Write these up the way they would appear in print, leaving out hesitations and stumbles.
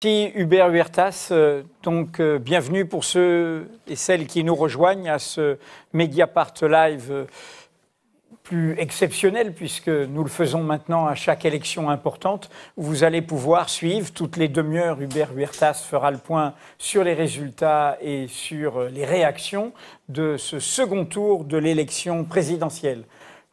Merci Hubert Huertas, bienvenue pour ceux et celles qui nous rejoignent à ce Mediapart Live plus exceptionnel puisque nous le faisons maintenant à chaque élection importante où vous allez pouvoir suivre toutes les demi-heures. Hubert Huertas fera le point sur les résultats et sur les réactions de ce second tour de l'élection présidentielle.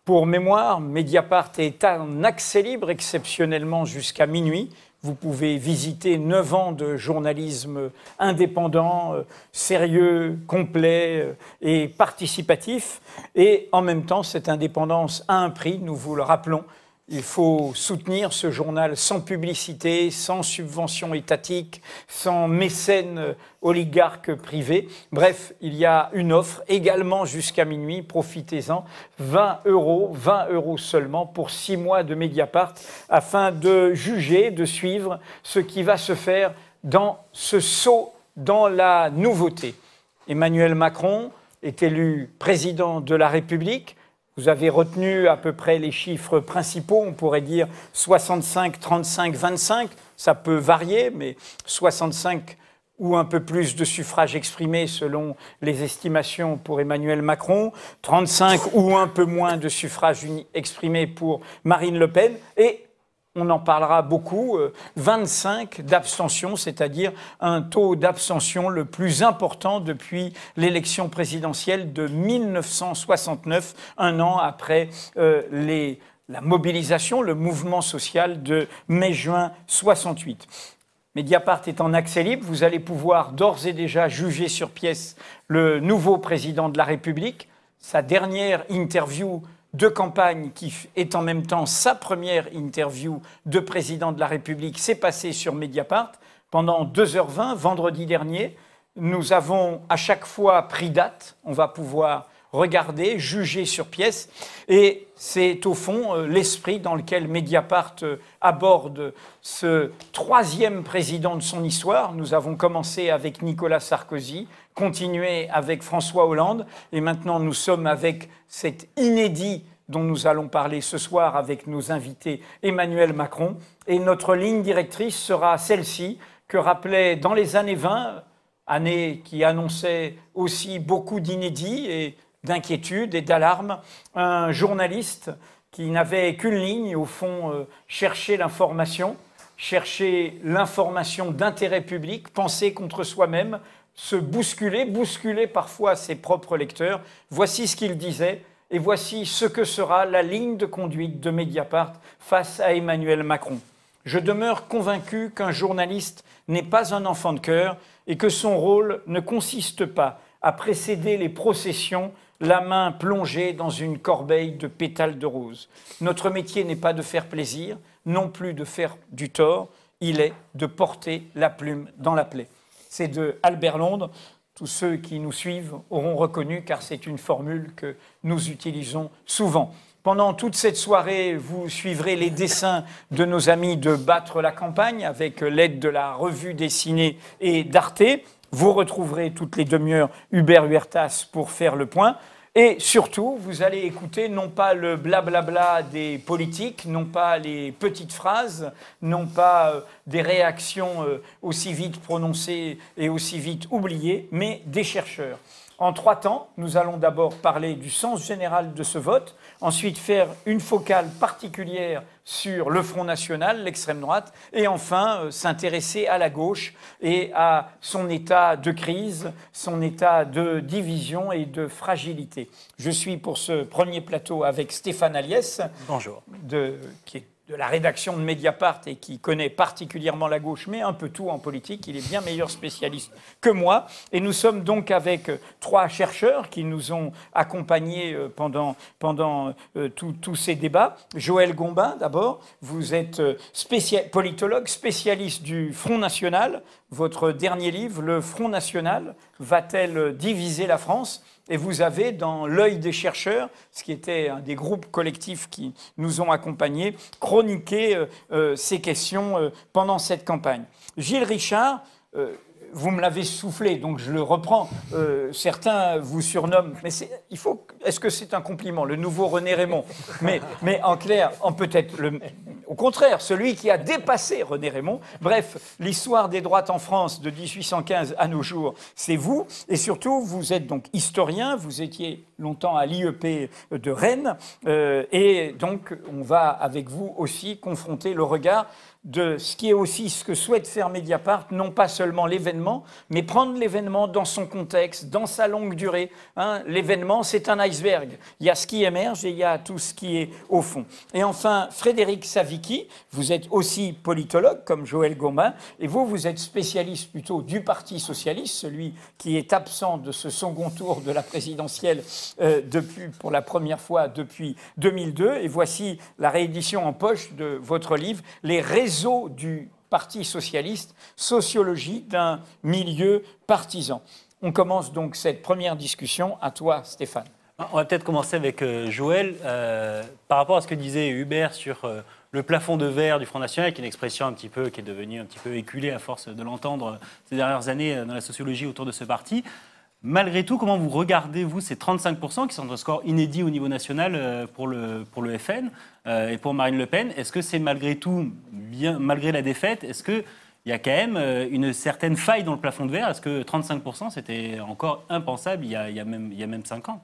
Pour mémoire, Mediapart est en accès libre exceptionnellement jusqu'à minuit. Vous pouvez visiter 9 ans de journalisme indépendant, sérieux, complet et participatif. Et en même temps, cette indépendance a un prix, nous vous le rappelons. Il faut soutenir ce journal sans publicité, sans subvention étatique, sans mécène oligarque privé. Bref, il y a une offre également jusqu'à minuit, profitez-en, 20 € seulement pour 6 mois de Mediapart afin de juger, de suivre ce qui va se faire dans ce saut dans la nouveauté. Emmanuel Macron est élu président de la République. Vous avez retenu à peu près les chiffres principaux, on pourrait dire 65, 35, 25, ça peut varier, mais 65 ou un peu plus de suffrages exprimés selon les estimations pour Emmanuel Macron, 35 ou un peu moins de suffrages exprimés pour Marine Le Pen, et on en parlera beaucoup, 25 d'abstention, c'est-à-dire un taux d'abstention le plus important depuis l'élection présidentielle de 1969, un an après la mobilisation, le mouvement social de mai-juin 68. Mediapart est en accès libre, vous allez pouvoir d'ores et déjà juger sur pièce le nouveau président de la République, sa dernière interview de campagne qui est en même temps sa première interview de président de la République s'est passée sur Mediapart pendant 2h20 vendredi dernier. Nous avons à chaque fois pris date, on va pouvoir regarder, juger sur pièce et c'est au fond l'esprit dans lequel Mediapart aborde ce troisième président de son histoire. Nous avons commencé avec Nicolas Sarkozy, continué avec François Hollande et maintenant nous sommes avec cet inédit dont nous allons parler ce soir avec nos invités Emmanuel Macron. Et notre ligne directrice sera celle-ci que rappelait dans les années 20, années qui annonçaient aussi beaucoup d'inédits et d'inquiétudes et d'alarmes, un journaliste qui n'avait qu'une ligne, au fond, chercher l'information d'intérêt public, penser contre soi-même, se bousculer parfois ses propres lecteurs. Voici ce qu'il disait et voici ce que sera la ligne de conduite de Mediapart face à Emmanuel Macron. Je demeure convaincu qu'un journaliste n'est pas un enfant de cœur et que son rôle ne consiste pas à précéder les processions, la main plongée dans une corbeille de pétales de rose. Notre métier n'est pas de faire plaisir, non plus de faire du tort, il est de porter la plume dans la plaie. C'est de Albert Londres. Tous ceux qui nous suivent auront reconnu, car c'est une formule que nous utilisons souvent. Pendant toute cette soirée, vous suivrez les dessins de nos amis de Battre la campagne avec l'aide de la revue dessinée et d'Arte. Vous retrouverez toutes les demi-heures Hubert Huertas pour faire le point. Et surtout, vous allez écouter non pas le blablabla des politiques, non pas les petites phrases, non pas des réactions aussi vite prononcées et aussi vite oubliées, mais des chercheurs. En 3 temps, nous allons d'abord parler du sens général de ce vote, ensuite faire une focale particulière sur le Front National, l'extrême droite, et enfin s'intéresser à la gauche et à son état de crise, son état de division et de fragilité. Je suis pour ce premier plateau avec Stéphane Aliès. Bonjour. Qui est de la rédaction de Mediapart et qui connaît particulièrement la gauche, mais un peu tout en politique. Il est bien meilleur spécialiste que moi. Et nous sommes donc avec 3 chercheurs qui nous ont accompagnés pendant tous ces débats. Joël Gombin, d'abord, vous êtes politologue, spécialiste du Front National. Votre dernier livre, Le Front National, va-t-elle diviser la France ? Et vous avez dans l'œil des chercheurs, ce qui était un des groupes collectifs qui nous ont accompagnés, chroniqué ces questions pendant cette campagne. Gilles Richard, vous me l'avez soufflé, donc je le reprends. Certains vous surnomment, mais est-ce que c'est un compliment, le nouveau René Raymond? Mais en clair, peut-être au contraire, celui qui a dépassé René Rémond. Bref, l'histoire des droites en France de 1815 à nos jours, c'est vous. Et surtout, vous êtes donc historien, vous étiez longtemps à l'IEP de Rennes. Et donc, on va avec vous aussi confronter le regard de ce qui est aussi ce que souhaite faire Mediapart, non pas seulement l'événement, mais prendre l'événement dans son contexte, dans sa longue durée. Hein, l'événement, c'est un iceberg. Il y a ce qui émerge et il y a tout ce qui est au fond. Et enfin, Frédéric Savicki, vous êtes aussi politologue, comme Joël Gaumin, et vous êtes spécialiste plutôt du Parti socialiste, celui qui est absent de ce second tour de la présidentielle pour la première fois depuis 2002. Et voici la réédition en poche de votre livre, Les réseaux du Parti socialiste, sociologie d'un milieu partisan. On commence donc cette première discussion. À toi, Stéphane. On va peut-être commencer avec Joël. Par rapport à ce que disait Hubert sur le plafond de verre du Front National, qui est une expression qui est devenue un petit peu éculée à force de l'entendre ces dernières années dans la sociologie autour de ce parti. Malgré tout, comment vous regardez, vous, ces 35% qui sont un score inédit au niveau national pour le FN et pour Marine Le Pen? Est-ce que c'est malgré tout, malgré la défaite, est-ce qu'il y a quand même une certaine faille dans le plafond de verre? Est-ce que 35%, c'était encore impensable il y a même 5 ans?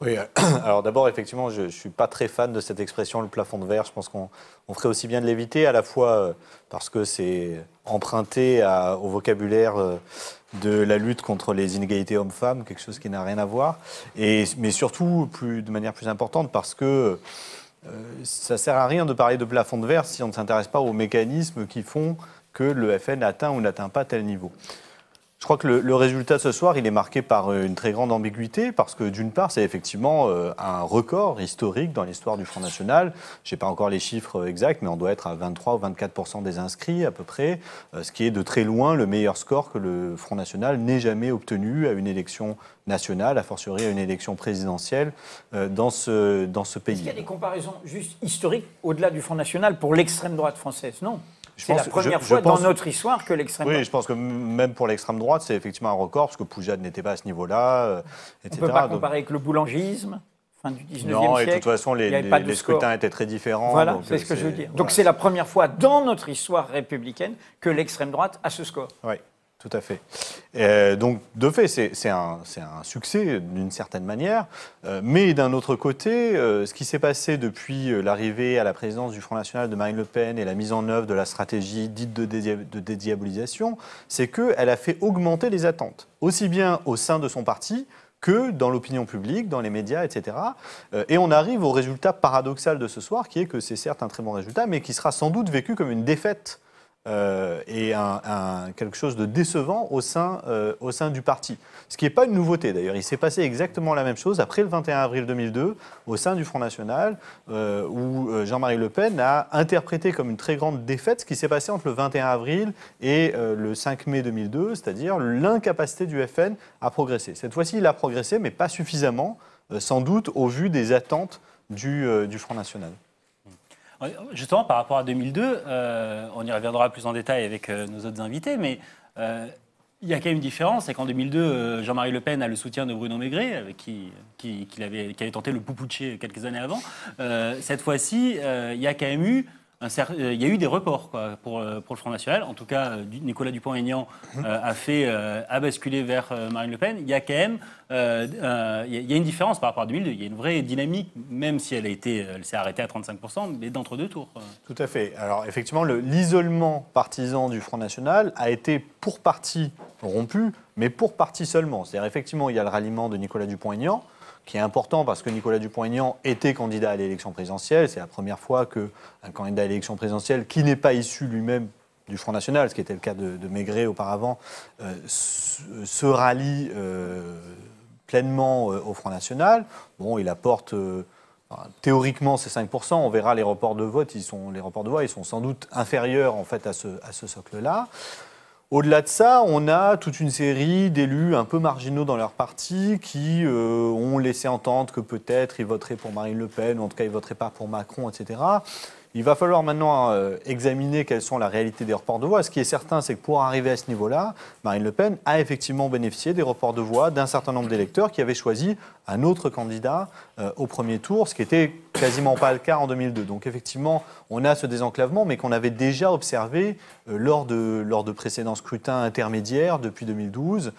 Oui, alors d'abord, effectivement, je ne suis pas très fan de cette expression, le plafond de verre. Je pense qu'on ferait aussi bien de l'éviter, à la fois parce que c'est emprunté au vocabulaire de la lutte contre les inégalités hommes-femmes, quelque chose qui n'a rien à voir, mais surtout, de manière plus importante, parce que ça ne sert à rien de parler de plafond de verre si on ne s'intéresse pas aux mécanismes qui font que le FN atteint ou n'atteint pas tel niveau. Je crois que le résultat ce soir, il est marqué par une très grande ambiguïté, parce que d'une part, c'est effectivement un record historique dans l'histoire du Front National. Je n'ai pas encore les chiffres exacts, mais on doit être à 23 ou 24% des inscrits à peu près, ce qui est de très loin le meilleur score que le Front National n'ait jamais obtenu à une élection nationale, a fortiori à une élection présidentielle dans ce pays. Est-ce qu'il y a des comparaisons juste historiques au-delà du Front National pour l'extrême droite française? Non. C'est la première fois dans notre histoire que l'extrême droite... Oui, je pense que même pour l'extrême droite, c'est effectivement un record, parce que Poujade n'était pas à ce niveau-là, etc. On ne peut pas comparer avec le boulangisme, fin du 19e siècle. Non, et de toute façon, les scrutins étaient très différents. Voilà, c'est ce que je veux dire. Donc c'est la première fois dans notre histoire républicaine que l'extrême droite a ce score. Oui. Tout à fait. Donc, de fait, c'est un succès d'une certaine manière. Mais d'un autre côté, ce qui s'est passé depuis l'arrivée à la présidence du Front National de Marine Le Pen et la mise en œuvre de la stratégie dite de dédiabolisation, c'est qu'elle a fait augmenter les attentes, aussi bien au sein de son parti que dans l'opinion publique, dans les médias, etc. Et on arrive au résultat paradoxal de ce soir, qui est que c'est certes un très bon résultat, mais qui sera sans doute vécu comme une défaite et quelque chose de décevant au sein du parti. Ce qui n'est pas une nouveauté d'ailleurs. Il s'est passé exactement la même chose après le 21 avril 2002 au sein du Front National où Jean-Marie Le Pen a interprété comme une très grande défaite ce qui s'est passé entre le 21 avril et le 5 mai 2002, c'est-à-dire l'incapacité du FN à progresser. Cette fois-ci, il a progressé, mais pas suffisamment, sans doute au vu des attentes du Front National. Justement, par rapport à 2002, on y reviendra plus en détail avec nos autres invités, mais il y a quand même une différence, c'est qu'en 2002, Jean-Marie Le Pen a le soutien de Bruno Maigret, avec qui avait tenté le poupouché quelques années avant. Cette fois-ci, il y a quand même eu il y a eu des reports pour le Front National. En tout cas, Nicolas Dupont-Aignan a basculé vers Marine Le Pen. Il y a quand même il y a une différence par rapport à 2002. Il y a une vraie dynamique, même si elle s'est arrêtée à 35%, mais d'entre-deux tours. Tout à fait. Alors effectivement, l'isolement partisan du Front National a été pour partie rompu, mais pour partie seulement. C'est-à-dire effectivement, il y a le ralliement de Nicolas Dupont-Aignan, qui est important parce que Nicolas Dupont-Aignan était candidat à l'élection présidentielle. C'est la première fois qu'un candidat à l'élection présidentielle qui n'est pas issu lui-même du Front National, ce qui était le cas de Maigret auparavant, se rallie pleinement au Front National. Bon, il apporte théoriquement ces 5%. On verra les reports de vote. Ils sont sans doute inférieurs en fait à ce socle-là. Au-delà de ça, on a toute une série d'élus un peu marginaux dans leur parti qui ont laissé entendre que peut-être ils voteraient pour Marine Le Pen, ou en tout cas ils ne voteraient pas pour Macron, etc. Il va falloir maintenant examiner quelles sont la réalité des reports de voix. Ce qui est certain, c'est que pour arriver à ce niveau-là, Marine Le Pen a effectivement bénéficié des reports de voix d'un certain nombre d'électeurs qui avaient choisi un autre candidat au premier tour, ce qui était quasiment pas le cas en 2002. Donc effectivement, on a ce désenclavement, mais qu'on avait déjà observé lors de précédents scrutins intermédiaires depuis 2012,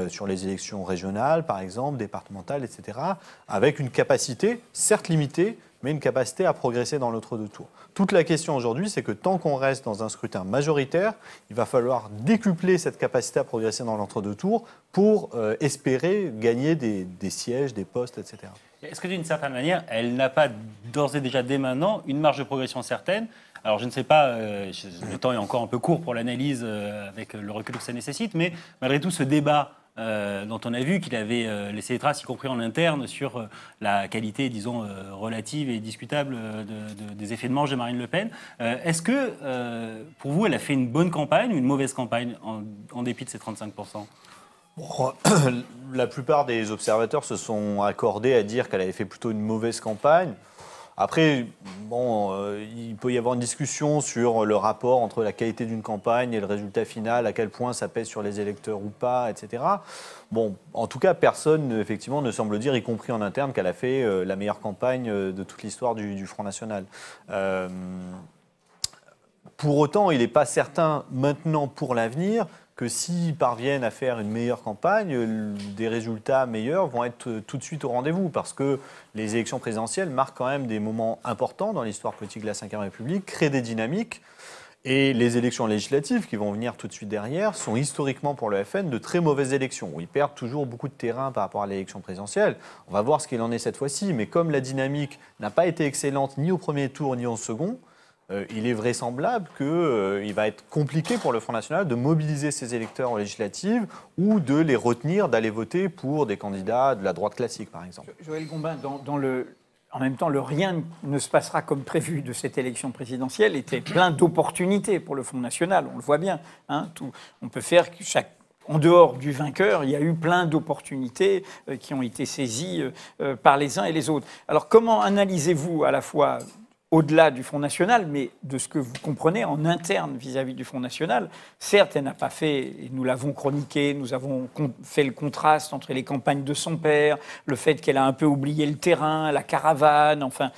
sur les élections régionales, par exemple, départementales, etc., avec une capacité, certes limitée, mais une capacité à progresser dans l'entre-deux tours. Toute la question aujourd'hui, c'est que tant qu'on reste dans un scrutin majoritaire, il va falloir décupler cette capacité à progresser dans l'entre-deux tours pour espérer gagner des sièges, des postes, etc. Est-ce que d'une certaine manière, elle n'a pas d'ores et déjà dès maintenant une marge de progression certaine? Alors je ne sais pas, le temps est encore un peu court pour l'analyse avec le recul que ça nécessite, mais malgré tout ce débat dont on a vu qu'il avait laissé des traces, y compris en interne, sur la qualité, disons, relative et discutable des effets de manche de Marine Le Pen. Est-ce que, pour vous, elle a fait une bonne campagne ou une mauvaise campagne en dépit de ces 35%? Bon, la plupart des observateurs se sont accordés à dire qu'elle avait fait plutôt une mauvaise campagne. Après, bon, il peut y avoir une discussion sur le rapport entre la qualité d'une campagne et le résultat final, à quel point ça pèse sur les électeurs ou pas, etc. Bon, en tout cas, personne, effectivement, ne semble dire, y compris en interne, qu'elle a fait la meilleure campagne de toute l'histoire du Front National. Pour autant, il n'est pas certain maintenant pour l'avenir que s'ils parviennent à faire une meilleure campagne, des résultats meilleurs vont être tout de suite au rendez-vous, parce que les élections présidentielles marquent quand même des moments importants dans l'histoire politique de la Ve République, créent des dynamiques, et les élections législatives qui vont venir tout de suite derrière sont historiquement pour le FN de très mauvaises élections, où ils perdent toujours beaucoup de terrain par rapport à l'élection présidentielle. On va voir ce qu'il en est cette fois-ci, mais comme la dynamique n'a pas été excellente ni au premier tour ni au second, il est vraisemblable qu'il va être compliqué pour le Front National de mobiliser ses électeurs aux législatives ou de les retenir d'aller voter pour des candidats de la droite classique, par exemple. Joël Gombin, en même temps, le rien ne se passera comme prévu de cette élection présidentielle était plein d'opportunités pour le Front National, on le voit bien. Hein, on peut faire que en dehors du vainqueur, il y a eu plein d'opportunités qui ont été saisies par les uns et les autres. Alors comment analysez-vous à la fois au-delà du Front National, mais de ce que vous comprenez en interne vis-à-vis du Front National? Certes, elle n'a pas fait, et nous l'avons chroniqué, nous avons fait le contraste entre les campagnes de son père, le fait qu'elle a un peu oublié le terrain, la caravane, enfin,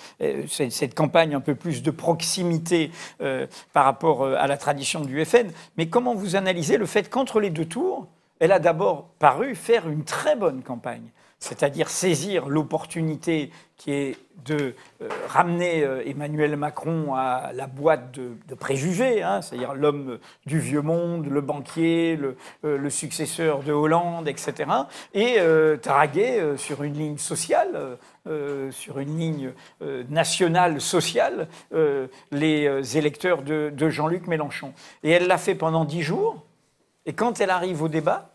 cette campagne un peu plus de proximité par rapport à la tradition du FN. Mais comment vous analysez le fait qu'entre les deux tours, elle a d'abord paru faire une très bonne campagne, c'est-à-dire saisir l'opportunité qui est de ramener Emmanuel Macron à la boîte de préjugés, hein, c'est-à-dire l'homme du vieux monde, le banquier, le successeur de Hollande, etc., et draguer sur une ligne sociale, sur une ligne nationale sociale, les électeurs de Jean-Luc Mélenchon. Et elle l'a fait pendant 10 jours, et quand elle arrive au débat,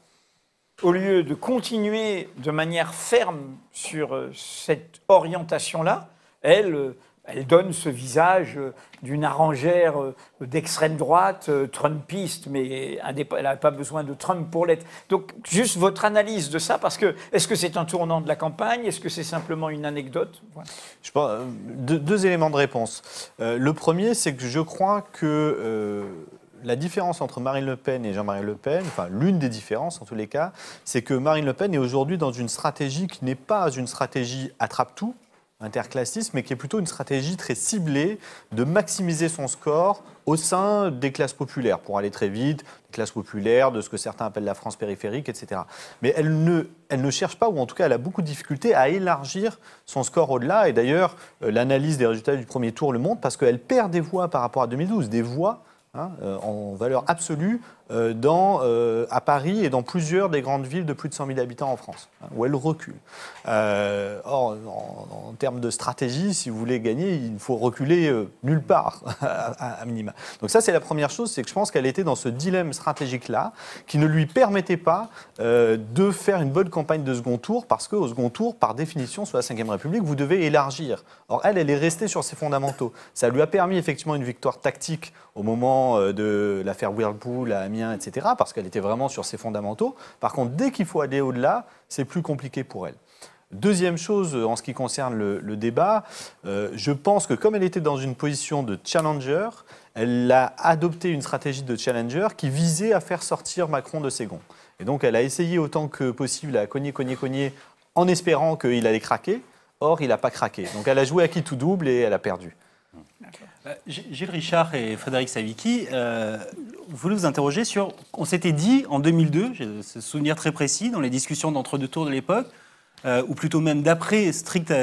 au lieu de continuer de manière ferme sur cette orientation-là, elle donne ce visage d'une arrangère d'extrême droite, trumpiste, mais elle n'a pas besoin de Trump pour l'être. Donc, juste votre analyse de ça, parce que est-ce que c'est un tournant de la campagne? Est-ce que c'est simplement une anecdote? Voilà. Je pense, deux éléments de réponse. Le premier, c'est que je crois que la différence entre Marine Le Pen et Jean-Marie Le Pen, enfin l'une des différences en tous les cas, c'est que Marine Le Pen est aujourd'hui dans une stratégie qui n'est pas une stratégie attrape-tout, interclassiste, mais qui est plutôt une stratégie très ciblée de maximiser son score au sein des classes populaires, pour aller très vite, des classes populaires, de ce que certains appellent la France périphérique, etc. Mais elle ne cherche pas, ou en tout cas elle a beaucoup de difficultés à élargir son score au-delà, et d'ailleurs l'analyse des résultats du premier tour le montre, parce qu'elle perd des voix par rapport à 2012, des voix en valeur absolue à Paris et dans plusieurs des grandes villes de plus de 100 000 habitants en France, où elle recule. Or, en termes de stratégie, si vous voulez gagner, il faut reculer nulle part, à minima. Donc ça, c'est la première chose, c'est que je pense qu'elle était dans ce dilemme stratégique-là, qui ne lui permettait pas de faire une bonne campagne de second tour, parce qu'au second tour, par définition, sous la Ve République, vous devez élargir. Or, elle est restée sur ses fondamentaux. Ça lui a permis effectivement une victoire tactique au moment de l'affaire Whirlpool à Amiens, etc., parce qu'elle était vraiment sur ses fondamentaux. Par contre, dès qu'il faut aller au-delà, c'est plus compliqué pour elle. Deuxième chose, en ce qui concerne le débat, je pense que comme elle était dans une position de challenger, elle a adopté une stratégie de challenger qui visait à faire sortir Macron de ses gonds. Et donc, elle a essayé autant que possible à cogner, en espérant qu'il allait craquer. Or, il n'a pas craqué. Donc, elle a joué à qui tout double et elle a perdu. Gilles Richard et Frédéric Savicki, vous voulez vous interroger sur... On s'était dit en 2002, j'ai ce souvenir très précis, dans les discussions d'entre-deux tours de l'époque, ou plutôt même d'après,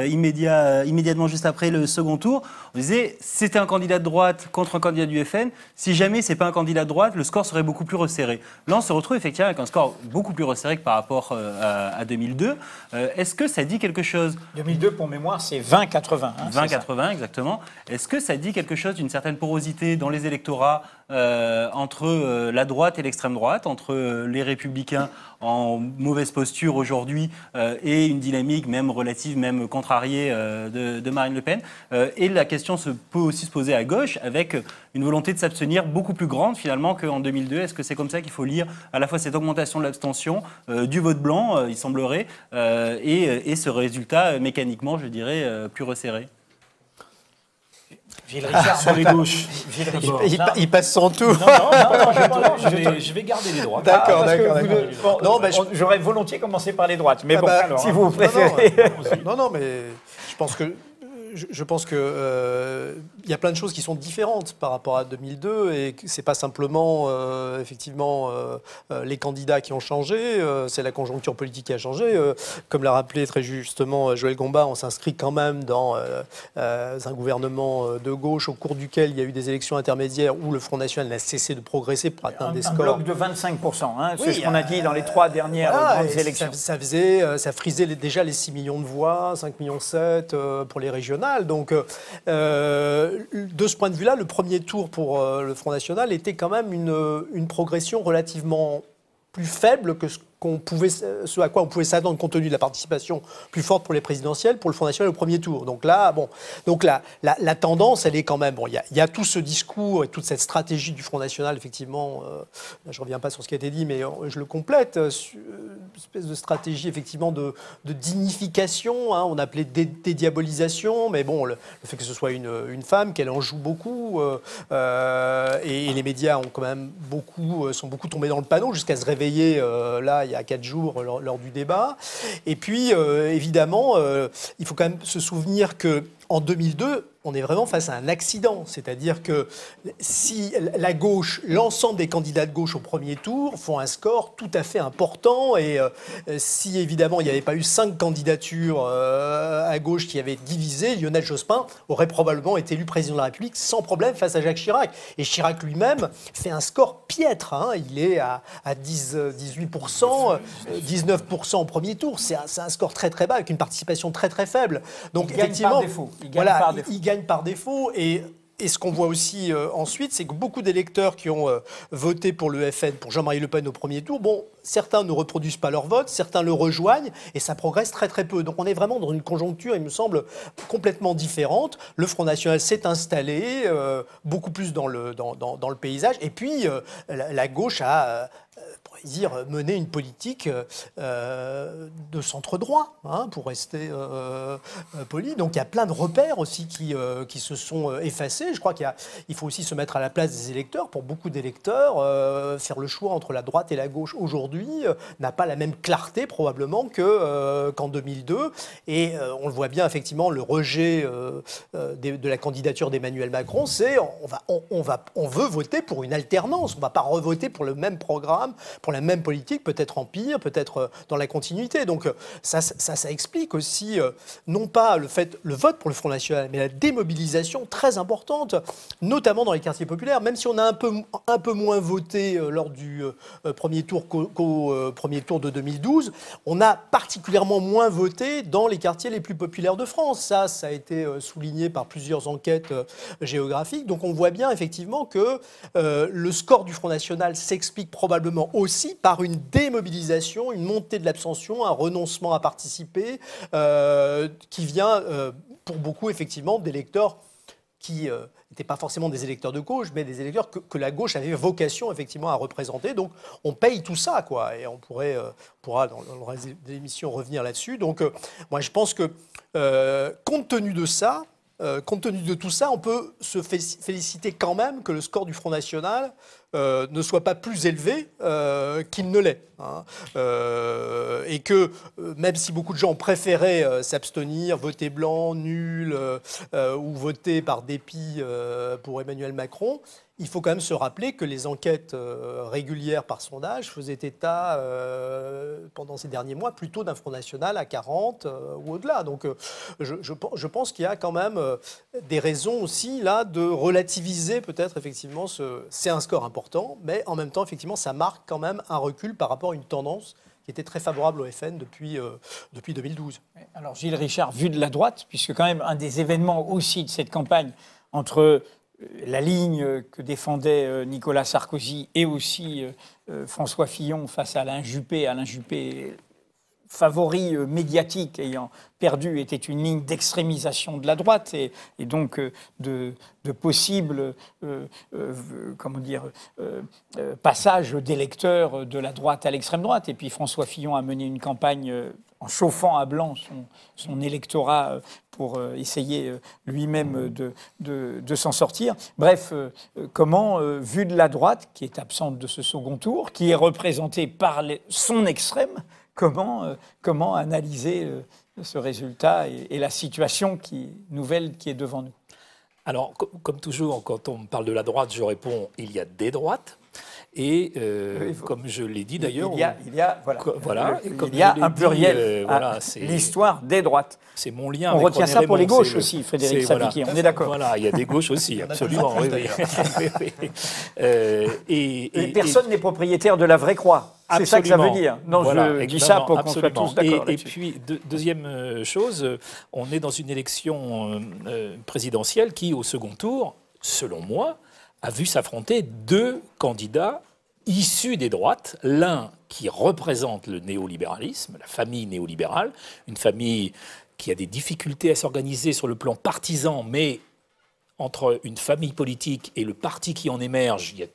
immédiatement juste après le second tour, on disait c'était un candidat de droite contre un candidat du FN. Si jamais c'est pas un candidat de droite, le score serait beaucoup plus resserré. Là, on se retrouve effectivement avec un score beaucoup plus resserré que par rapport à 2002. Est-ce que ça dit quelque chose? 2002, pour mémoire, c'est 20-80. Hein, 20-80, exactement. Est-ce que ça dit quelque chose d'une certaine porosité dans les électorats entre la droite et l'extrême droite, entre les républicains en mauvaise posture aujourd'hui et une dynamique même relative, même contrariée de Marine Le Pen. Et la question peut aussi se poser à gauche avec une volonté de s'abstenir beaucoup plus grande finalement qu'en 2002. Est-ce que c'est comme ça qu'il faut lire à la fois cette augmentation de l'abstention, du vote blanc, il semblerait, et ce résultat mécaniquement, je dirais, plus resserré? Gilles Richard, sur les gauches. Il passe son tour. Je vais garder les droits. D'accord. J'aurais volontiers commencé par les droites, mais alors, si vous préférez. Non, mais je pense que il y a plein de choses qui sont différentes par rapport à 2002 et c'est pas simplement effectivement les candidats qui ont changé, c'est la conjoncture politique qui a changé. Comme l'a rappelé très justement Joël Gombard, on s'inscrit quand même dans un gouvernement de gauche au cours duquel il y a eu des élections intermédiaires où le Front National n'a cessé de progresser pour atteindre des scores. Un bloc de 25%, hein, c'est ce qu'on a dit dans les 3 dernières grandes élections. Ça frisait déjà les 6 millions de voix, 5 millions 7 pour les régionales. Donc, de ce point de vue-là, le premier tour pour le Front National était quand même une progression relativement plus faible que ce à quoi on pouvait s'attendre compte tenu de la participation plus forte pour les présidentielles, pour le Front National au premier tour. Donc là, la tendance, elle est quand même... Bon, il y a tout ce discours et toute cette stratégie du Front National, effectivement, là, je ne reviens pas sur ce qui a été dit, mais je le complète, une espèce de stratégie, effectivement, de dignification, hein, on appelait dédiabolisation, mais bon, le fait que ce soit une femme, qu'elle en joue beaucoup, et les médias ont quand même sont beaucoup tombés dans le panneau jusqu'à se réveiller, là, il y a 4 jours lors du débat. Et puis, évidemment, il faut quand même se souvenir qu'en 2002, on est vraiment face à un accident. C'est-à-dire que si la gauche, l'ensemble des candidats de gauche au premier tour font un score tout à fait important et si évidemment il n'y avait pas eu 5 candidatures à gauche qui avaient divisé, Lionel Jospin aurait probablement été élu président de la République sans problème face à Jacques Chirac. Et Chirac lui-même fait un score piètre. Hein. Il est à 18%, 19% au premier tour. C'est un score très très bas avec une participation très très faible. Donc il gagne par défaut. Il gagne par défaut et ce qu'on voit aussi ensuite, c'est que beaucoup d'électeurs qui ont voté pour le FN, pour Jean-Marie Le Pen au premier tour, bon, certains ne reproduisent pas leur vote, certains le rejoignent et ça progresse très très peu. Donc on est vraiment dans une conjoncture, il me semble, complètement différente. Le Front National s'est installé beaucoup plus dans le paysage et puis la gauche a... mener une politique de centre-droit, hein, pour rester poli. Donc il y a plein de repères aussi qui se sont effacés. Je crois qu'il faut aussi se mettre à la place des électeurs. Pour beaucoup d'électeurs, faire le choix entre la droite et la gauche aujourd'hui n'a pas la même clarté probablement qu'en 2002. Et on le voit bien effectivement, le rejet de la candidature d'Emmanuel Macron, c'est on veut voter pour une alternance. On ne va pas revoter pour le même programme, pour la même politique, peut-être en pire, peut-être dans la continuité. Donc ça explique aussi, non pas le vote pour le Front National, mais la démobilisation très importante, notamment dans les quartiers populaires. Même si on a un peu moins voté lors du premier tour qu'au premier tour de 2012, on a particulièrement moins voté dans les quartiers les plus populaires de France. Ça a été souligné par plusieurs enquêtes géographiques. Donc on voit bien effectivement que le score du Front National s'explique probablement aussi par une démobilisation, une montée de l'abstention, un renoncement à participer, qui vient pour beaucoup effectivement d'électeurs qui n'étaient pas forcément des électeurs de gauche, mais des électeurs que la gauche avait vocation effectivement à représenter. Donc on paye tout ça, quoi, et on pourra dans le reste de l'émission revenir là-dessus. Donc moi je pense que compte tenu de ça, compte tenu de tout ça, on peut se féliciter quand même que le score du Front National ne soit pas plus élevé qu'il ne l'est. Hein. Et que même si beaucoup de gens ont préféré s'abstenir, voter blanc, nul, ou voter par dépit pour Emmanuel Macron, il faut quand même se rappeler que les enquêtes régulières par sondage faisaient état, pendant ces derniers mois, plutôt d'un Front National à 40 ou au-delà. Donc je pense qu'il y a quand même des raisons aussi là de relativiser peut-être effectivement c'est un score important, mais en même temps effectivement ça marque quand même un recul par rapport à une tendance qui était très favorable au FN depuis 2012. Alors Gilles Richard, vu de la droite, puisque quand même un des événements aussi de cette campagne entre la ligne que défendait Nicolas Sarkozy et aussi François Fillon face à Alain Juppé favori médiatique ayant perdu, était une ligne d'extrémisation de la droite et donc de possibles passage d'électeurs de la droite à l'extrême droite. Et puis François Fillon a mené une campagne en chauffant à blanc son électorat pour essayer lui-même de s'en sortir. Bref, comment, vu de la droite, qui est absente de ce second tour, qui est représentée par son extrême, comment analyser ce résultat et la situation nouvelle qui est devant nous? Alors, comme toujours, quand on parle de la droite, je réponds il y a des droites. Et comme je l'ai dit d'ailleurs, il y a un pluriel. L'histoire des droites. C'est mon lien. On retient ça pour les gauches aussi, Frédéric Savicki. On est d'accord. Voilà, il y a des gauches aussi, absolument. Et personne n'est propriétaire de la vraie croix. C'est ça que ça veut dire. Non, voilà, je dis ça pour qu'on soit tous d'accord. Et puis, deuxième chose, on est dans une élection présidentielle qui, au second tour, selon moi, a vu s'affronter deux candidats issus des droites, l'un qui représente le néolibéralisme, la famille néolibérale, une famille qui a des difficultés à s'organiser sur le plan partisan, mais entre une famille politique et le parti qui en émerge, il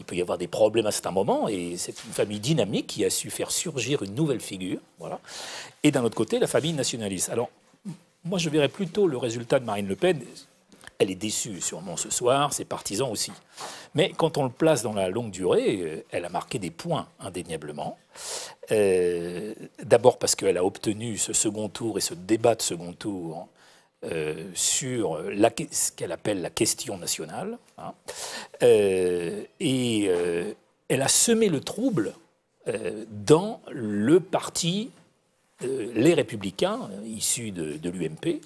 peut y avoir des problèmes à certains moments, et c'est une famille dynamique qui a su faire surgir une nouvelle figure. Voilà. Et d'un autre côté, la famille nationaliste. Alors, moi, je verrais plutôt le résultat de Marine Le Pen. Elle est déçue sûrement ce soir, ses partisans aussi. Mais quand on le place dans la longue durée, elle a marqué des points indéniablement. D'abord parce qu'elle a obtenu ce second tour et ce débat de second tour sur ce qu'elle appelle la question nationale. Hein. Et elle a semé le trouble dans le parti Les Républicains, issus de l'UMP.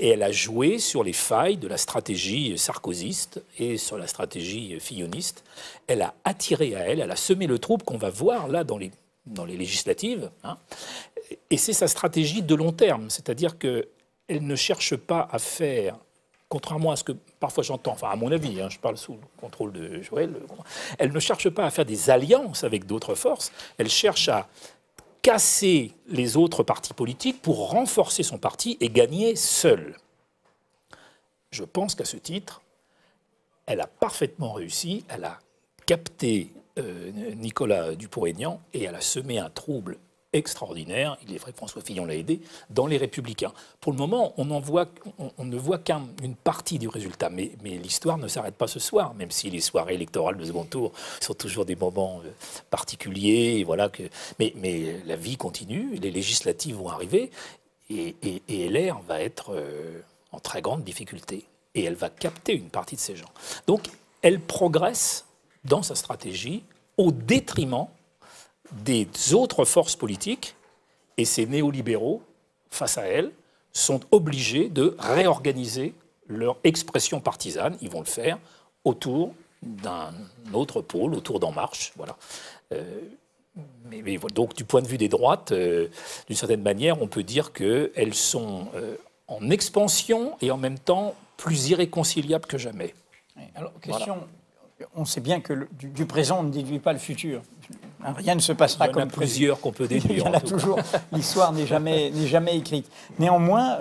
Et elle a joué sur les failles de la stratégie sarkozyste et sur la stratégie filloniste. Elle a attiré à elle a semé le trouble qu'on va voir là dans les législatives. Hein. Et c'est sa stratégie de long terme, c'est-à-dire qu'elle ne cherche pas à faire, contrairement à ce que parfois j'entends, enfin à mon avis, hein, je parle sous le contrôle de Joël, elle ne cherche pas à faire des alliances avec d'autres forces, elle cherche à casser les autres partis politiques pour renforcer son parti et gagner seule. Je pense qu'à ce titre, elle a parfaitement réussi, elle a capté Nicolas Dupont-Aignan et elle a semé un trouble extraordinaire, il est vrai que François Fillon l'a aidé, dans les Républicains. Pour le moment, on ne voit qu'une partie du résultat, mais l'histoire ne s'arrête pas ce soir, même si les soirées électorales de second tour sont toujours des moments particuliers. Et voilà mais la vie continue, les législatives vont arriver, et LR va être en très grande difficulté. Et elle va capter une partie de ces gens. Donc, elle progresse dans sa stratégie au détriment des autres forces politiques, et ces néolibéraux, face à elles, sont obligés de réorganiser leur expression partisane. Ils vont le faire autour d'un autre pôle, autour d'En Marche. Voilà. Mais donc, du point de vue des droites, d'une certaine manière, on peut dire qu'elles sont en expansion et en même temps plus irréconciliables que jamais. Alors, question... Voilà. On sait bien que du présent, on ne déduit pas le futur. Rien ne se passera comme prévu. Il y en a plusieurs qu'on peut déduire. Il y en a toujours. L'histoire n'est jamais écrite. Néanmoins,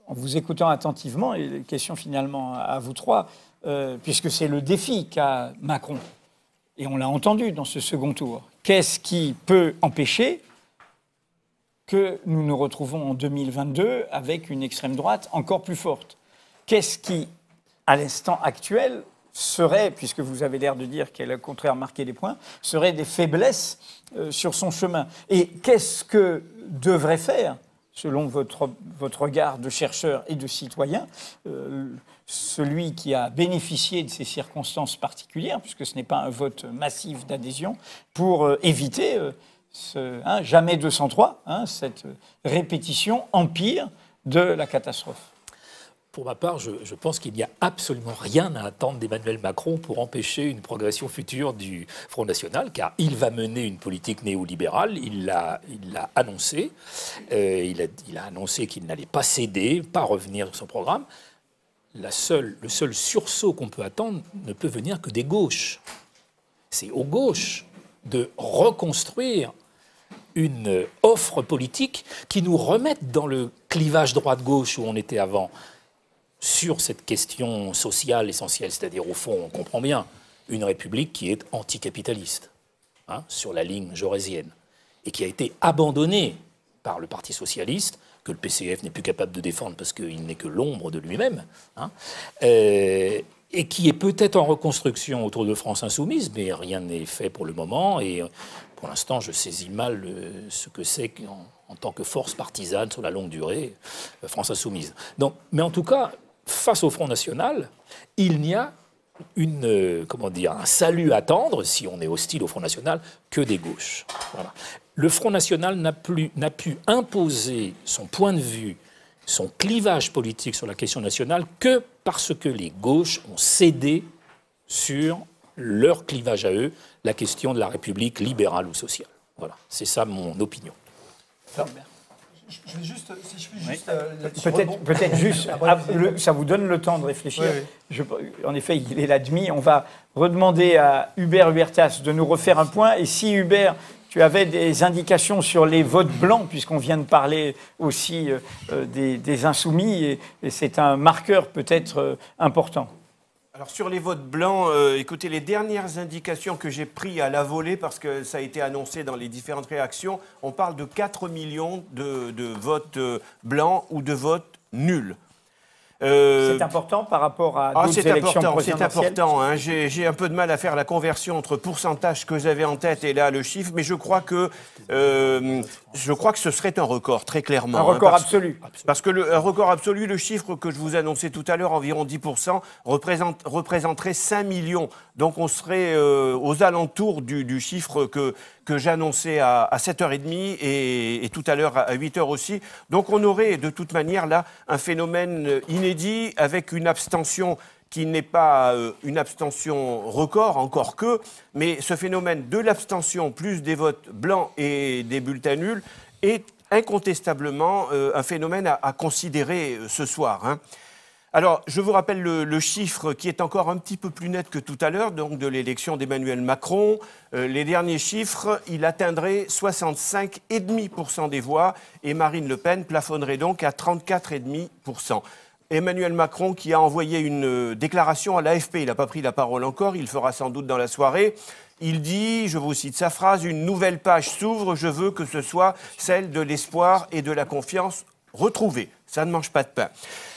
en vous écoutant attentivement, et question finalement à vous trois, puisque c'est le défi qu'a Macron, et on l'a entendu dans ce second tour, qu'est-ce qui peut empêcher que nous nous retrouvons en 2022 avec une extrême droite encore plus forte? Qu'est-ce qui, à l'instant actuel, seraient, puisque vous avez l'air de dire qu'elle a au contraire marqué des points, seraient des faiblesses sur son chemin. Et qu'est-ce que devrait faire, selon votre regard de chercheur et de citoyen, celui qui a bénéficié de ces circonstances particulières, puisque ce n'est pas un vote massif d'adhésion, pour éviter jamais 203, cette répétition empire de la catastrophe? Pour ma part, je pense qu'il n'y a absolument rien à attendre d'Emmanuel Macron pour empêcher une progression future du Front National, car il va mener une politique néolibérale, il l'a annoncé. Il a annoncé qu'il n'allait pas céder, pas revenir sur son programme. Le seul sursaut qu'on peut attendre ne peut venir que des gauches. C'est aux gauches de reconstruire une offre politique qui nous remette dans le clivage droite-gauche où on était avant, sur cette question sociale essentielle, c'est-à-dire au fond, on comprend bien, une république qui est anticapitaliste, sur la ligne jaurésienne, et qui a été abandonnée par le Parti socialiste, que le PCF n'est plus capable de défendre parce qu'il n'est que l'ombre de lui-même, et qui est peut-être en reconstruction autour de France Insoumise, mais rien n'est fait pour le moment, et pour l'instant, je saisis mal ce que c'est en tant que force partisane sur la longue durée, France Insoumise. Donc, mais en tout cas, face au Front National, il n'y a un salut à attendre, si on est hostile au Front National, que des gauches. Voilà. Le Front National n'a pu imposer son point de vue, son clivage politique sur la question nationale que parce que les gauches ont cédé sur leur clivage à eux, la question de la République libérale ou sociale. Voilà, c'est ça mon opinion. Je vais juste, si je puis juste peut-être juste, ça vous donne le temps de réfléchir. Oui. En effet, il est admis. On va redemander à Hubert Hubertas de nous refaire un point. Et si, Hubert, tu avais des indications sur les votes blancs, puisqu'on vient de parler aussi des insoumis, et c'est un marqueur peut-être important. Alors sur les votes blancs, écoutez, les dernières indications que j'ai prises à la volée, parce que ça a été annoncé dans les différentes réactions, on parle de 4 millions de votes blancs ou de votes nuls. C'est important par rapport à d'autres élections présidentielles. C'est important. J'ai un peu de mal à faire la conversion entre pourcentage que j'avais en tête et là le chiffre, mais je crois que ce serait un record, très clairement. Un record absolu. Parce que un record absolu, le chiffre que je vous annonçais tout à l'heure, environ 10%, représenterait 5 millions. Donc on serait aux alentours du chiffre que j'annonçais à 7h30 et tout à l'heure à 8h aussi. Donc on aurait de toute manière là un phénomène inédit avec une abstention qui n'est pas une abstention record, encore que, mais ce phénomène de l'abstention plus des votes blancs et des bulletins nuls est incontestablement un phénomène à considérer ce soir. Alors, je vous rappelle le chiffre qui est encore un petit peu plus net que tout à l'heure, donc de l'élection d'Emmanuel Macron. Les derniers chiffres, il atteindrait 65,5% des voix et Marine Le Pen plafonnerait donc à 34,5%. Emmanuel Macron qui a envoyé une déclaration à l'AFP, il n'a pas pris la parole encore, il le fera sans doute dans la soirée. Il dit, je vous cite sa phrase, « Une nouvelle page s'ouvre, je veux que ce soit celle de l'espoir et de la confiance retrouvée ». Ça ne mange pas de pain.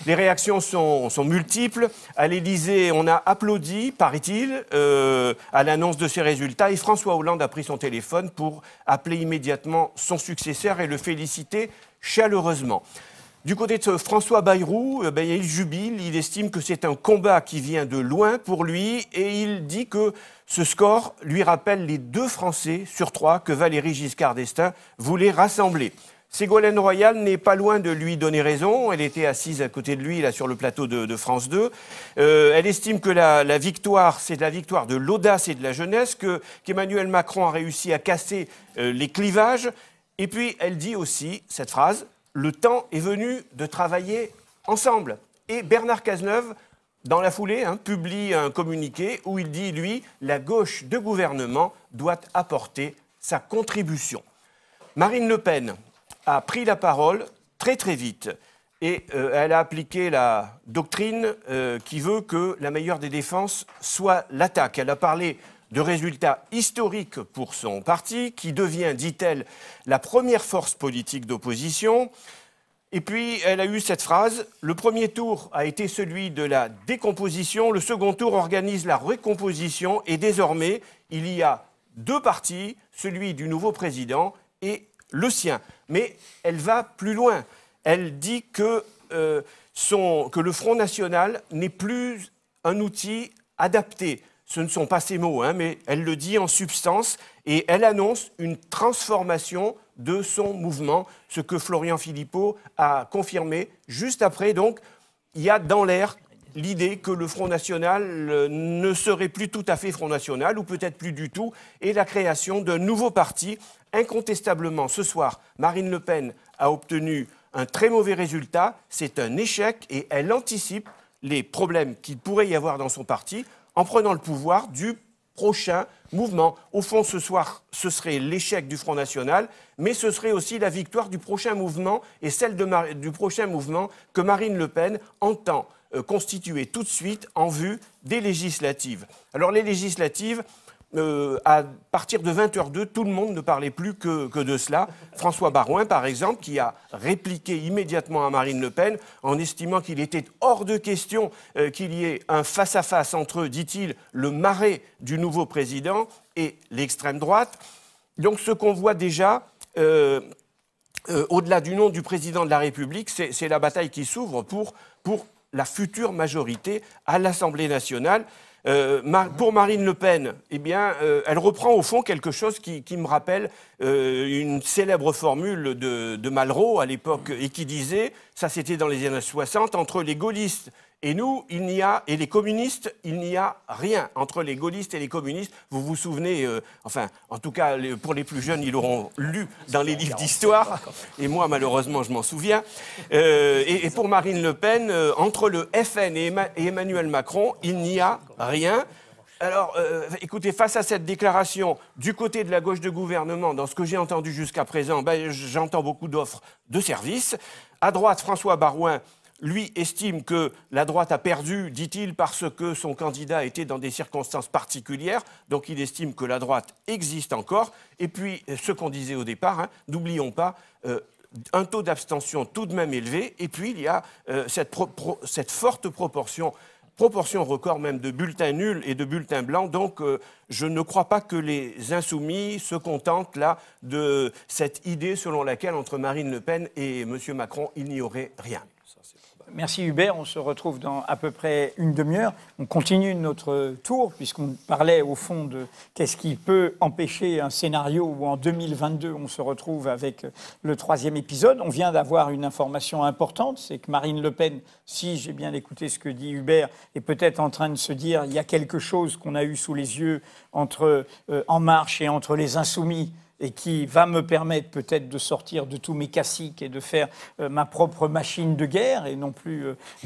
Les réactions sont multiples. À l'Élysée, on a applaudi, paraît-il, à l'annonce de ces résultats. Et François Hollande a pris son téléphone pour appeler immédiatement son successeur et le féliciter chaleureusement. Du côté de François Bayrou, il jubile, il estime que c'est un combat qui vient de loin pour lui et il dit que ce score lui rappelle les 2 Français sur 3 que Valéry Giscard d'Estaing voulait rassembler. Ségolène Royal n'est pas loin de lui donner raison. Elle était assise à côté de lui, là, sur le plateau de France 2. Elle estime que la victoire, c'est la victoire de l'audace et de la jeunesse, qu'Emmanuel Macron a réussi à casser les clivages. Et puis, elle dit aussi cette phrase, « Le temps est venu de travailler ensemble ». Et Bernard Cazeneuve, dans la foulée, publie un communiqué où il dit, lui, « La gauche de gouvernement doit apporter sa contribution ». Marine Le Pen a pris la parole très très vite et elle a appliqué la doctrine qui veut que la meilleure des défenses soit l'attaque. Elle a parlé de résultats historiques pour son parti qui devient, dit-elle, la première force politique d'opposition. Et puis, elle a eu cette phrase, « Le premier tour a été celui de la décomposition, le second tour organise la recomposition et désormais, il y a 2 partis, celui du nouveau président et le sien. » Mais elle va plus loin. Elle dit que le Front National n'est plus un outil adapté. Ce ne sont pas ses mots, hein, mais elle le dit en substance et elle annonce une transformation de son mouvement, ce que Florian Philippot a confirmé juste après. Donc, il y a dans l'air l'idée que le Front National ne serait plus tout à fait Front National, ou peut-être plus du tout, et la création d'un nouveau parti. Incontestablement, ce soir, Marine Le Pen a obtenu un très mauvais résultat, c'est un échec, et elle anticipe les problèmes qu'il pourrait y avoir dans son parti en prenant le pouvoir du prochain mouvement. Au fond, ce soir, ce serait l'échec du Front National, mais ce serait aussi la victoire du prochain mouvement et celle du prochain mouvement que Marine Le Pen entend constituer tout de suite en vue des législatives. Alors les législatives, à partir de 20h02, tout le monde ne parlait plus que de cela. François Baroin, par exemple, qui a répliqué immédiatement à Marine Le Pen en estimant qu'il était hors de question qu'il y ait un face-à-face entre, dit-il, le marais du nouveau président et l'extrême droite. Donc ce qu'on voit déjà, au-delà du nom du président de la République, c'est la bataille qui s'ouvre pour la future majorité à l'Assemblée nationale. Pour Marine Le Pen, eh bien, elle reprend au fond quelque chose qui me rappelle une célèbre formule de Malraux à l'époque et qui disait, ça c'était dans les années 60, entre les gaullistes et nous, et les communistes, il n'y a rien. Entre les gaullistes et les communistes, vous vous souvenez, enfin, en tout cas, pour les plus jeunes, ils l'auront lu dans les livres d'histoire, et moi, malheureusement, je m'en souviens. Et pour Marine Le Pen, entre le FN et Emmanuel Macron, il n'y a rien. Alors, écoutez, face à cette déclaration, du côté de la gauche de gouvernement, dans ce que j'ai entendu jusqu'à présent, j'entends beaucoup d'offres de services. À droite, François Baroin, lui, estime que la droite a perdu, dit-il, parce que son candidat était dans des circonstances particulières. Donc il estime que la droite existe encore. Et puis, ce qu'on disait au départ, hein, n'oublions pas, un taux d'abstention tout de même élevé. Et puis, il y a cette forte proportion record même de bulletins nuls et de bulletins blancs. Donc, je ne crois pas que les insoumis se contentent là de cette idée selon laquelle, entre Marine Le Pen et M. Macron, il n'y aurait rien. Merci Hubert, on se retrouve dans à peu près une demi-heure. On continue notre tour puisqu'on parlait au fond de qu'est-ce qui peut empêcher un scénario où en 2022 on se retrouve avec le 3e épisode. On vient d'avoir une information importante, c'est que Marine Le Pen, si j'ai bien écouté ce que dit Hubert, est peut-être en train de se dire il y a quelque chose qu'on a eu sous les yeux entre En Marche et entre les Insoumis, et qui va me permettre peut-être de sortir de tous mes caciques et de faire ma propre machine de guerre et non plus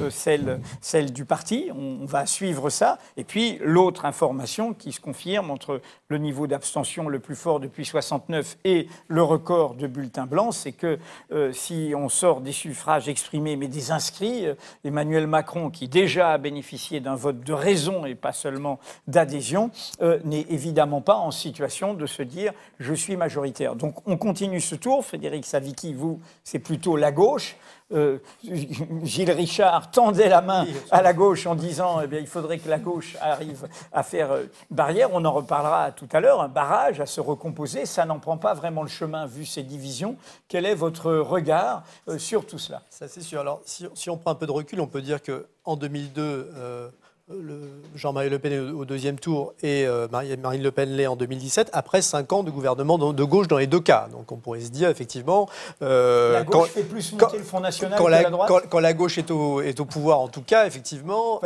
celle du parti. On va suivre ça. Et puis l'autre information qui se confirme entre le niveau d'abstention le plus fort depuis 69 et le record de bulletins blancs, c'est que si on sort des suffrages exprimés mais des inscrits, Emmanuel Macron, qui déjà a bénéficié d'un vote de raison et pas seulement d'adhésion, n'est évidemment pas en situation de se dire « je suis majoritaire ». Donc on continue ce tour. Frédéric Savicki, vous, c'est plutôt la gauche. Gilles Richard tendait la main à la gauche en disant eh bien, il faudrait que la gauche arrive à faire barrière. On en reparlera tout à l'heure. Un barrage à se recomposer, ça n'en prend pas vraiment le chemin vu ces divisions. Quel est votre regard sur tout cela? Ça, c'est sûr. Alors, si on prend un peu de recul, on peut dire qu'en 2002, Jean-Marie Le Pen est au 2e tour et Marine Le Pen l'est en 2017, après 5 ans de gouvernement de gauche dans les deux cas. Donc on pourrait se dire effectivement... la gauche fait plus monter le Front National que la droite. Quand la gauche est au pouvoir, en tout cas, effectivement,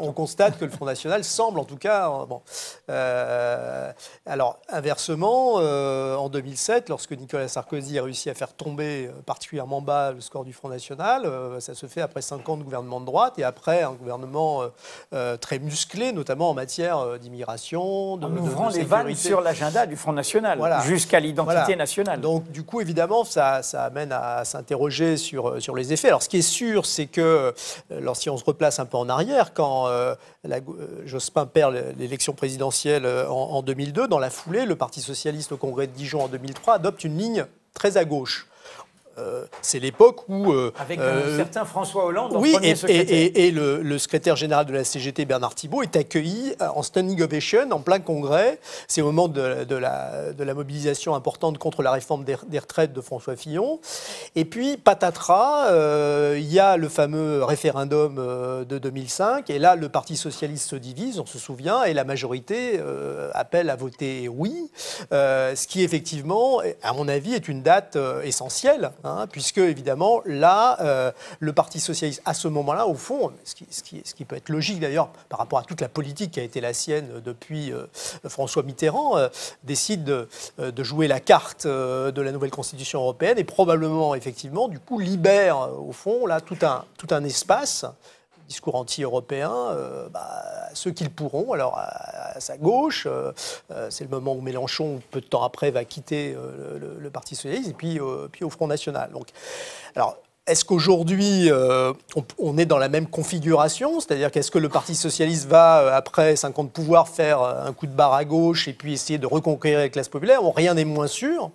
on constate que le Front National semble, en tout cas... alors, inversement, en 2007, lorsque Nicolas Sarkozy a réussi à faire tomber particulièrement bas le score du Front National, ça se fait après 5 ans de gouvernement de droite et après un gouvernement... très musclé, notamment en matière d'immigration, en ouvrant les vannes sur l'agenda du Front National, jusqu'à l'identité nationale. Donc, du coup, évidemment, ça amène à s'interroger sur les effets. Alors, ce qui est sûr, c'est que, si on se replace un peu en arrière, quand Jospin perd l'élection présidentielle en 2002, dans la foulée, le Parti socialiste au Congrès de Dijon en 2003 adopte une ligne très à gauche. c'est l'époque où... Avec un certain François Hollande en oui, premier secrétaire. et le secrétaire général de la CGT, Bernard Thibault, est accueilli en standing ovation en plein congrès. C'est au moment de la mobilisation importante contre la réforme des retraites de François Fillon. Et puis, patatras, il y a le fameux référendum de 2005. Et là, le Parti socialiste se divise, on se souvient, et la majorité appelle à voter oui. Ce qui, effectivement, à mon avis, est une date essentielle, hein, puisque, évidemment, là, le Parti socialiste, à ce moment-là, au fond, ce qui peut être logique d'ailleurs par rapport à toute la politique qui a été la sienne depuis François Mitterrand, décide de jouer la carte de la nouvelle Constitution européenne et probablement, effectivement, du coup, libère, au fond, là, tout un espace, discours anti-européen, ceux qui le pourront. Alors, à sa gauche, c'est le moment où Mélenchon, peu de temps après, va quitter le Parti socialiste, et puis au Front National. Donc, alors, est-ce qu'aujourd'hui, on est dans la même configuration? C'est-à-dire qu'est-ce que le Parti socialiste va, après 5 ans de pouvoir, faire un coup de barre à gauche et puis essayer de reconquérir les classes populaires? Bon, rien n'est moins sûr.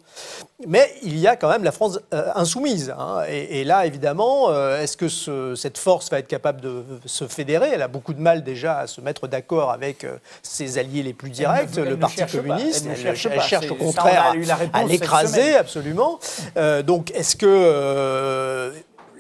Mais il y a quand même la France insoumise, hein. Et là, évidemment, est-ce que cette force va être capable de se fédérer? Elle a beaucoup de mal déjà à se mettre d'accord avec ses alliés les plus directs, le Parti communiste. Elle cherche au contraire à l'écraser, absolument. Donc, est-ce que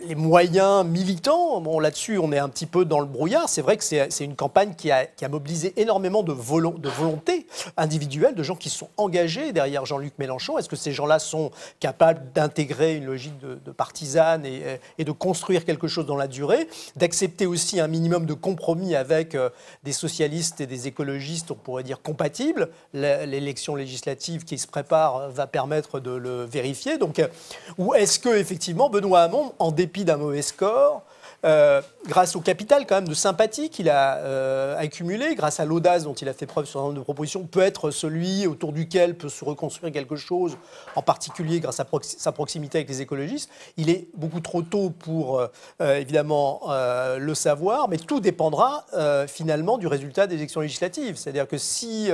les moyens militants, bon, là-dessus, on est un petit peu dans le brouillard. C'est vrai que c'est une campagne qui a mobilisé énormément de volonté individuelle, de gens qui se sont engagés derrière Jean-Luc Mélenchon. Est-ce que ces gens-là sont capables d'intégrer une logique de partisane et de construire quelque chose dans la durée, d'accepter aussi un minimum de compromis avec des socialistes et des écologistes, on pourrait dire compatibles? L'élection législative qui se prépare va permettre de le vérifier. Donc, ou est-ce que, effectivement, Benoît Hamon, en dépit d'un mauvais score, grâce au capital quand même de sympathie qu'il a accumulé, grâce à l'audace dont il a fait preuve sur un certain nombre de propositions, peut être celui autour duquel peut se reconstruire quelque chose, en particulier grâce à sa proximité avec les écologistes. Il est beaucoup trop tôt pour, évidemment, le savoir, mais tout dépendra finalement du résultat des élections législatives. C'est-à-dire que si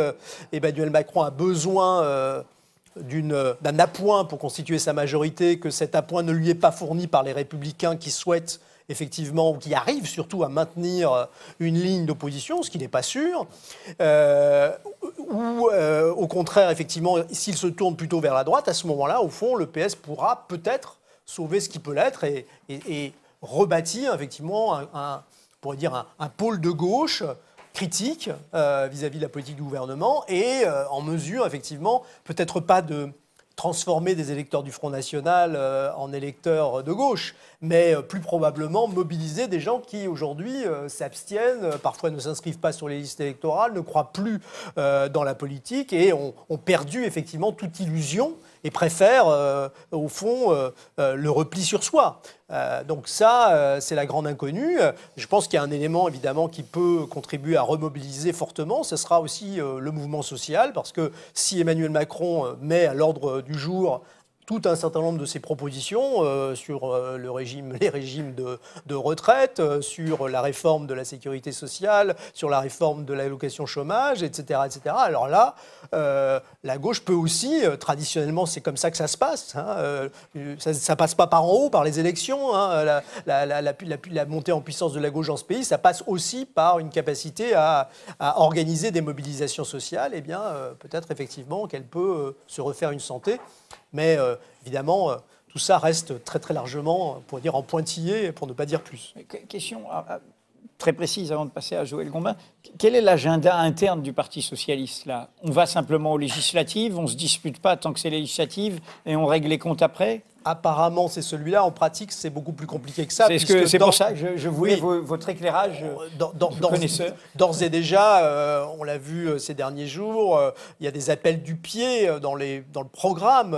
Emmanuel Macron a besoin d'un appoint pour constituer sa majorité, que cet appoint ne lui est pas fourni par les Républicains qui souhaitent effectivement, ou qui arrivent surtout à maintenir une ligne d'opposition, ce qui n'est pas sûr, ou au contraire, effectivement, s'il se tourne plutôt vers la droite, à ce moment-là, au fond, le PS pourra peut-être sauver ce qui peut l'être et rebâtir effectivement on pourrait dire un pôle de gauche critique vis-à-vis de la politique du gouvernement et en mesure, effectivement, peut-être pas de transformer des électeurs du Front National en électeurs de gauche, mais plus probablement mobiliser des gens qui, aujourd'hui, s'abstiennent, parfois ne s'inscrivent pas sur les listes électorales, ne croient plus dans la politique et ont perdu, effectivement, toute illusion et préfèrent, au fond, le repli sur soi. Donc ça, c'est la grande inconnue. Je pense qu'il y a un élément, évidemment, qui peut contribuer à remobiliser fortement. Ce sera aussi le mouvement social, parce que si Emmanuel Macron met à l'ordre du jour tout un certain nombre de ses propositions sur les régimes de retraite, sur la réforme de la sécurité sociale, sur la réforme de l'allocation chômage, etc., etc. Alors là, la gauche peut aussi, traditionnellement, c'est comme ça que ça se passe. Hein, ça passe pas par en haut, par les élections. Hein, la montée en puissance de la gauche dans ce pays, ça passe aussi par une capacité à organiser des mobilisations sociales. Eh bien, peut-être effectivement qu'elle peut se refaire une santé. Mais évidemment, tout ça reste très très largement, on pourrait dire, en pointillé, pour ne pas dire plus. Question très précise avant de passer à Joël Gombin. Quel est l'agenda interne du Parti socialiste là? On va simplement aux législatives, on ne se dispute pas tant que c'est législative et on règle les comptes après? Apparemment, c'est celui-là. En pratique, c'est beaucoup plus compliqué que ça. C'est pour ça que je voulais votre éclairage connaisseur. D'ores et déjà, on l'a vu ces derniers jours, il y a des appels du pied dans le programme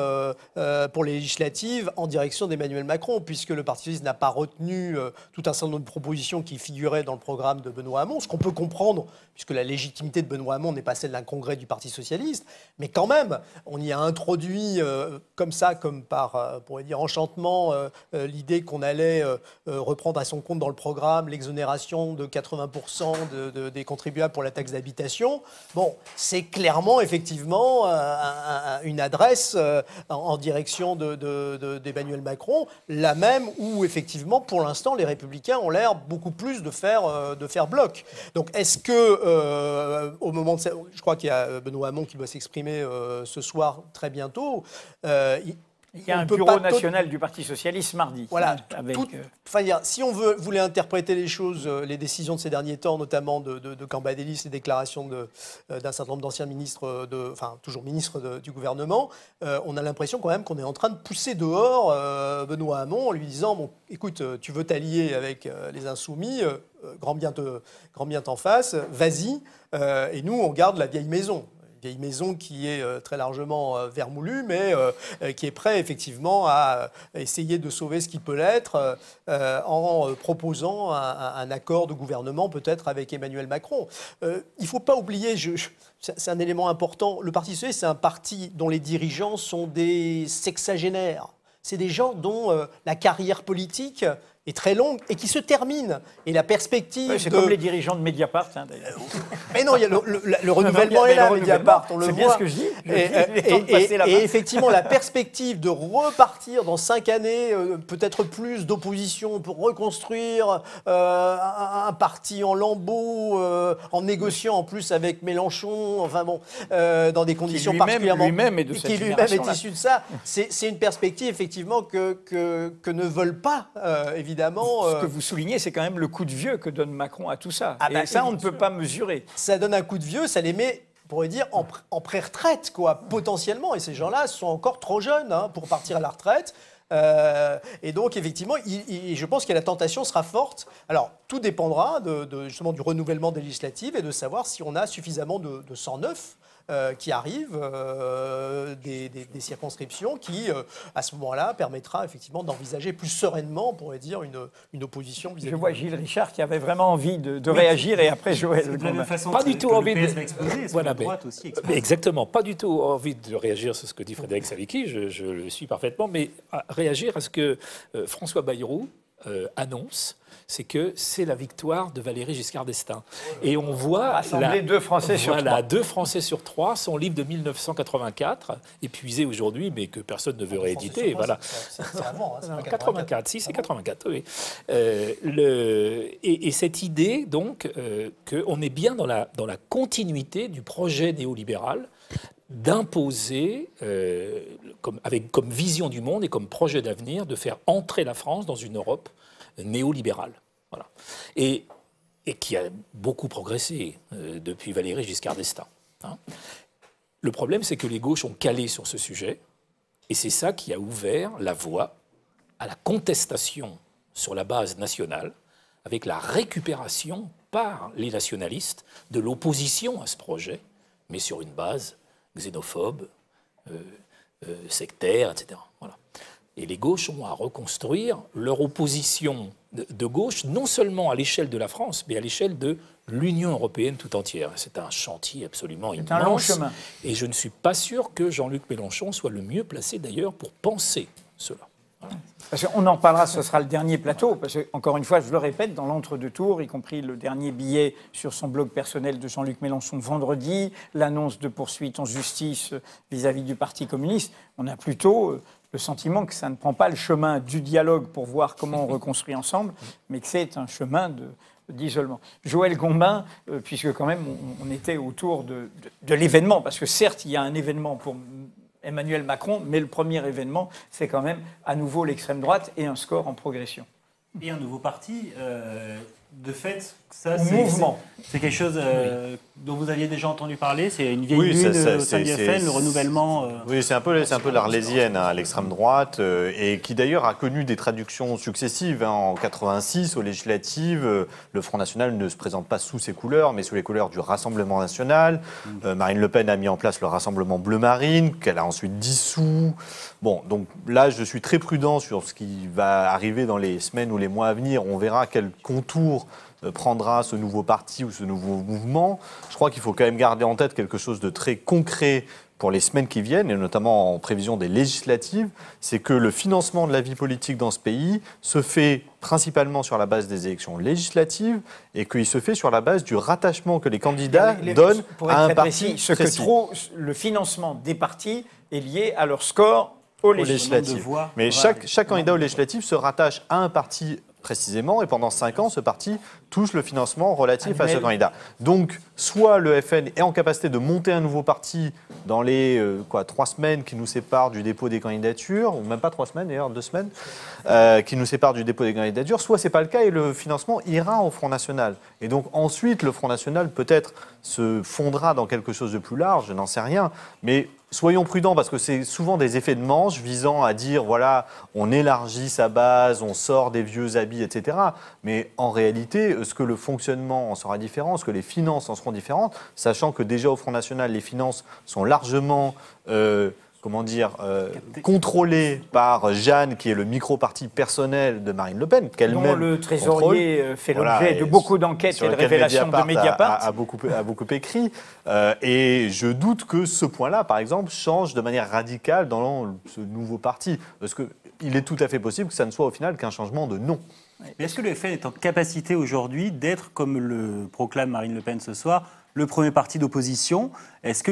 pour les législatives en direction d'Emmanuel Macron, puisque le Parti socialiste n'a pas retenu tout un certain nombre de propositions qui figuraient dans le programme de Benoît Hamon, ce qu'on peut comprendre, puisque la légitimité de Benoît Hamon n'est pas celle d'un congrès du Parti socialiste, mais quand même, on y a introduit comme ça, comme pour pourrait dire, enchantement l'idée qu'on allait reprendre à son compte dans le programme l'exonération de 80% des contribuables pour la taxe d'habitation. Bon, c'est clairement, effectivement, une adresse en direction d'Emmanuel Macron, la même où, effectivement, pour l'instant, les Républicains ont l'air beaucoup plus de faire bloc. Donc, est-ce que, au moment de... Je crois qu'il y a Benoît Hamon qui doit s'exprimer ce soir très bientôt. Il y a un bureau national du Parti socialiste mardi. Voilà. Si on voulait interpréter les choses, les décisions de ces derniers temps, notamment de Cambadélis, les déclarations d'un certain nombre d'anciens ministres, toujours ministres du gouvernement, on a l'impression quand même qu'on est en train de pousser dehors Benoît Hamon en lui disant bon, écoute, tu veux t'allier avec les Insoumis, grand bien t'en face, vas-y, et nous on garde la vieille maison. Vieille maison qui est très largement vermoulue, mais qui est prêt effectivement à essayer de sauver ce qui peut l'être en proposant un accord de gouvernement peut-être avec Emmanuel Macron. Il ne faut pas oublier, c'est un élément important, le Parti socialiste, c'est un parti dont les dirigeants sont des sexagénaires. C'est des gens dont la carrière politique est très longue et qui se termine. Et la perspective... Oui, c'est comme les dirigeants de Mediapart, hein, d'ailleurs. Mais non, il y a le renouvellement est là, Mediapart, on le voit. C'est bien ce que je dis. Et effectivement, la perspective de repartir dans 5 années, peut-être plus d'opposition pour reconstruire un parti en lambeaux, en négociant en plus avec Mélenchon, enfin bon, dans des conditions particulièrement... Lui-même est de cette génération-là. Qui lui-même est issu de ça. C'est une perspective, effectivement, que ne veulent pas, évidemment... Ce que vous soulignez, c'est quand même le coup de vieux que donne Macron à tout ça. Et ça, on ne peut pas mesurer. Ça donne un coup de vieux, ça les met, on pourrait dire, en pré-retraite, quoi, potentiellement. Et ces gens-là sont encore trop jeunes pour partir à la retraite. Et donc, effectivement, je pense que la tentation sera forte. Alors, tout dépendra justement du renouvellement législatif et de savoir si on a suffisamment de 109 qui arrivent, des circonscriptions qui, à ce moment-là, permettra effectivement d'envisager plus sereinement, on pourrait dire, une opposition vis-à-vis. Je vois Gilles Richard qui avait vraiment envie de réagir et après Joël. De la même façon pas du tout envie de exploser, voilà, droite aussi exactement, pas du tout envie de réagir sur ce que dit Frédéric Savicki, je le suis parfaitement, mais réagir à ce que François Bayrou annonce, c'est que c'est la victoire de Valéry Giscard d'Estaing. Et on voit... Rassembler 2 Français sur 3. Voilà, 2 Français sur 3, son livre de 1984, épuisé aujourd'hui, mais que personne ne veut rééditer. Voilà. C'est avant, c'est pas 84, si, c'est 84, oui. Et cette idée, donc, qu'on est bien dans la continuité du projet néolibéral d'imposer, comme vision du monde et comme projet d'avenir, de faire entrer la France dans une Europe néolibérale. Voilà. Et qui a beaucoup progressé depuis Valéry Giscard d'Estaing. Hein. Le problème, c'est que les gauches ont calé sur ce sujet, et c'est ça qui a ouvert la voie à la contestation sur la base nationale, avec la récupération par les nationalistes de l'opposition à ce projet, mais sur une base xénophobe, sectaire, etc. Voilà. Et les gauches ont à reconstruire leur opposition de gauche, non seulement à l'échelle de la France, mais à l'échelle de l'Union européenne tout entière. C'est un chantier absolument immense. C'est un long chemin. Et je ne suis pas sûr que Jean-Luc Mélenchon soit le mieux placé d'ailleurs pour penser cela. Voilà. Parce qu'on en parlera, ce sera le dernier plateau, parce que, encore une fois, je le répète, dans l'entre-deux-tours, y compris le dernier billet sur son blog personnel de Jean-Luc Mélenchon vendredi, l'annonce de poursuite en justice vis-à-vis du Parti communiste, on a plutôt le sentiment que ça ne prend pas le chemin du dialogue pour voir comment on reconstruit ensemble, mais que c'est un chemin d'isolement. Joël Gombin, puisque quand même on était autour de l'événement, parce que certes, il y a un événement pour Emmanuel Macron, mais le premier événement, c'est quand même à nouveau l'extrême droite et un score en progression. Et un nouveau parti, de fait, ça c'est quelque chose dont vous aviez déjà entendu parler, c'est une vieille lune au sein du FN, le renouvellement... Oui, c'est un peu l'Arlésienne, hein, l'extrême droite, et qui d'ailleurs a connu des traductions successives. Hein, en 86, aux législatives, le Front National ne se présente pas sous ses couleurs, mais sous les couleurs du Rassemblement National. Marine Le Pen a mis en place le Rassemblement Bleu Marine, qu'elle a ensuite dissous. Bon, donc là, je suis très prudent sur ce qui va arriver dans les semaines ou les mois à venir. On verra quel contour prendra ce nouveau parti ou ce nouveau mouvement. Je crois qu'il faut quand même garder en tête quelque chose de très concret pour les semaines qui viennent, et notamment en prévision des législatives, c'est que le financement de la vie politique dans ce pays se fait principalement sur la base des élections législatives et qu'il se fait sur la base du rattachement que les candidats donnent à un parti précis. Le financement des partis est lié à leur score aux législatives. Mais chaque candidat aux législatives se rattache à un parti précisément, et pendant 5 ans, ce parti touche le financement relatif à ce candidat. Donc, soit le FN est en capacité de monter un nouveau parti dans les 3 semaines qui nous séparent du dépôt des candidatures, ou même pas 3 semaines d'ailleurs, 2 semaines, qui nous séparent du dépôt des candidatures, soit c'est pas le cas et le financement ira au Front National. Et donc ensuite, le Front National peut-être se fondra dans quelque chose de plus large, je n'en sais rien, mais soyons prudents parce que c'est souvent des effets de manche visant à dire, voilà, on élargit sa base, on sort des vieux habits, etc. Mais en réalité, est-ce que le fonctionnement en sera différent, est-ce que les finances en seront différentes, sachant que déjà au Front National, les finances sont largement contrôlées par Jeanne, qui est le micro-parti personnel de Marine Le Pen, qu'elle-même dont le trésorier fait l'objet de beaucoup d'enquêtes et de révélations de Mediapart. A beaucoup écrit. Et je doute que ce point-là, par exemple, change de manière radicale dans ce nouveau parti. Parce qu'il est tout à fait possible que ça ne soit au final qu'un changement de nom. Mais est-ce que le FN est en capacité aujourd'hui d'être, comme le proclame Marine Le Pen ce soir, le premier parti d'opposition? Est-ce que,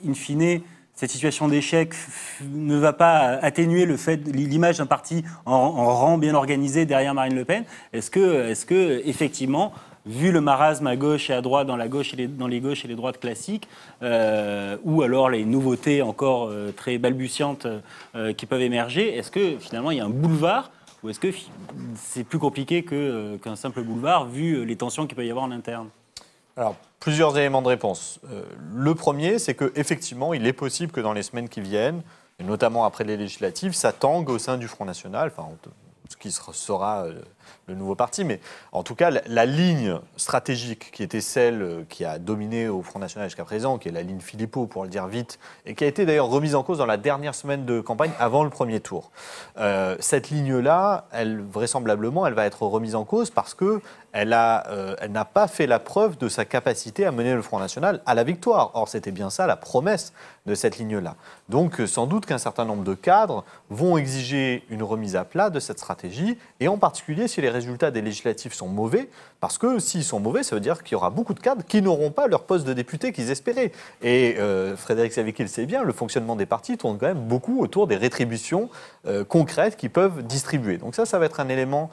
in fine, cette situation d'échec ne va pas atténuer l'image d'un parti en rang bien organisé derrière Marine Le Pen? Est-ce que effectivement, vu le marasme à gauche et à droite, dans les gauches et les droites classiques, ou alors les nouveautés encore très balbutiantes qui peuvent émerger, est-ce que finalement il y a un boulevard, ou est-ce que c'est plus compliqué qu'un simple boulevard, vu les tensions qu'il peut y avoir en interne? Alors, plusieurs éléments de réponse. Le premier, c'est qu'effectivement, il est possible que dans les semaines qui viennent, et notamment après les législatives, ça tangue au sein du Front National, enfin, ce qui sera le nouveau parti, mais en tout cas, la ligne stratégique qui était celle qui a dominé au Front National jusqu'à présent, qui est la ligne Philippot, pour le dire vite, et qui a été d'ailleurs remise en cause dans la dernière semaine de campagne avant le premier tour. Cette ligne-là, vraisemblablement, elle va être remise en cause parce qu'elle n'a pas fait la preuve de sa capacité à mener le Front National à la victoire. Or, c'était bien ça la promesse de cette ligne-là. Donc, sans doute qu'un certain nombre de cadres vont exiger une remise à plat de cette stratégie, et en particulier si les résultats des législatives sont mauvais, parce que s'ils sont mauvais, ça veut dire qu'il y aura beaucoup de cadres qui n'auront pas leur poste de député qu'ils espéraient. Et Frédéric Savicki le sait bien, le fonctionnement des partis tourne quand même beaucoup autour des rétributions concrètes qu'ils peuvent distribuer. Donc ça va être un élément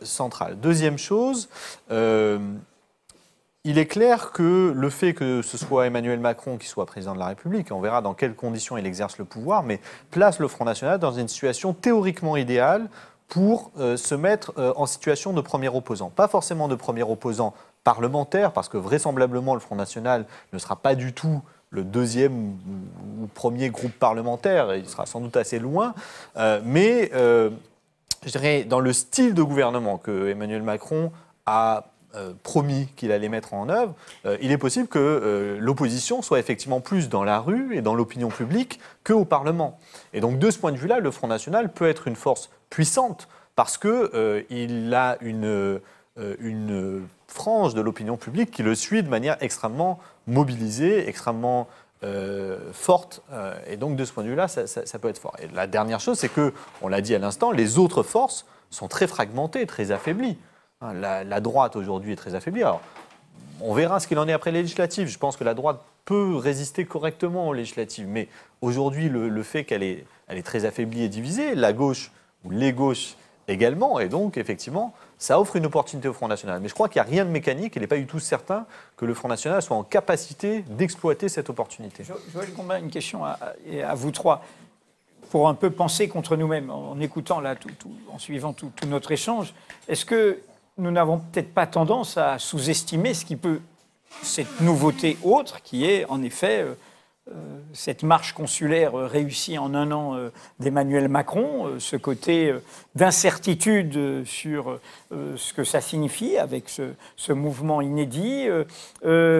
central. Deuxième chose, il est clair que le fait que ce soit Emmanuel Macron qui soit président de la République, on verra dans quelles conditions il exerce le pouvoir, mais place le Front National dans une situation théoriquement idéale pour se mettre en situation de premier opposant. Pas forcément de premier opposant parlementaire, parce que vraisemblablement le Front National ne sera pas du tout le deuxième ou premier groupe parlementaire, il sera sans doute assez loin, mais je dirais dans le style de gouvernement que Emmanuel Macron a promis qu'il allait mettre en œuvre, il est possible que l'opposition soit effectivement plus dans la rue et dans l'opinion publique qu'au Parlement. Et donc de ce point de vue-là, le Front National peut être une force puissante parce qu'il a une frange de l'opinion publique qui le suit de manière extrêmement mobilisée, extrêmement forte. Et donc de ce point de vue-là, ça peut être fort. Et la dernière chose, c'est que, on l'a dit à l'instant, les autres forces sont très fragmentées, très affaiblies. La droite aujourd'hui est très affaiblie. Alors, on verra ce qu'il en est après les législatives. Je pense que la droite peut résister correctement aux législatives. Mais aujourd'hui, le fait qu'elle est très affaiblie et divisée, la gauche ou les gauches également. Et donc, effectivement, ça offre une opportunité au Front National. Mais je crois qu'il n'y a rien de mécanique. Il n'est pas du tout certain que le Front National soit en capacité d'exploiter cette opportunité. Joël Gombin, une question à vous trois. Pour un peu penser contre nous-mêmes, en écoutant là, en suivant tout notre échange, est-ce que nous n'avons peut-être pas tendance à sous-estimer cette nouveauté autre qui est en effet cette marche consulaire réussie en un an d'Emmanuel Macron, ce côté d'incertitude sur ce que ça signifie avec ce mouvement inédit,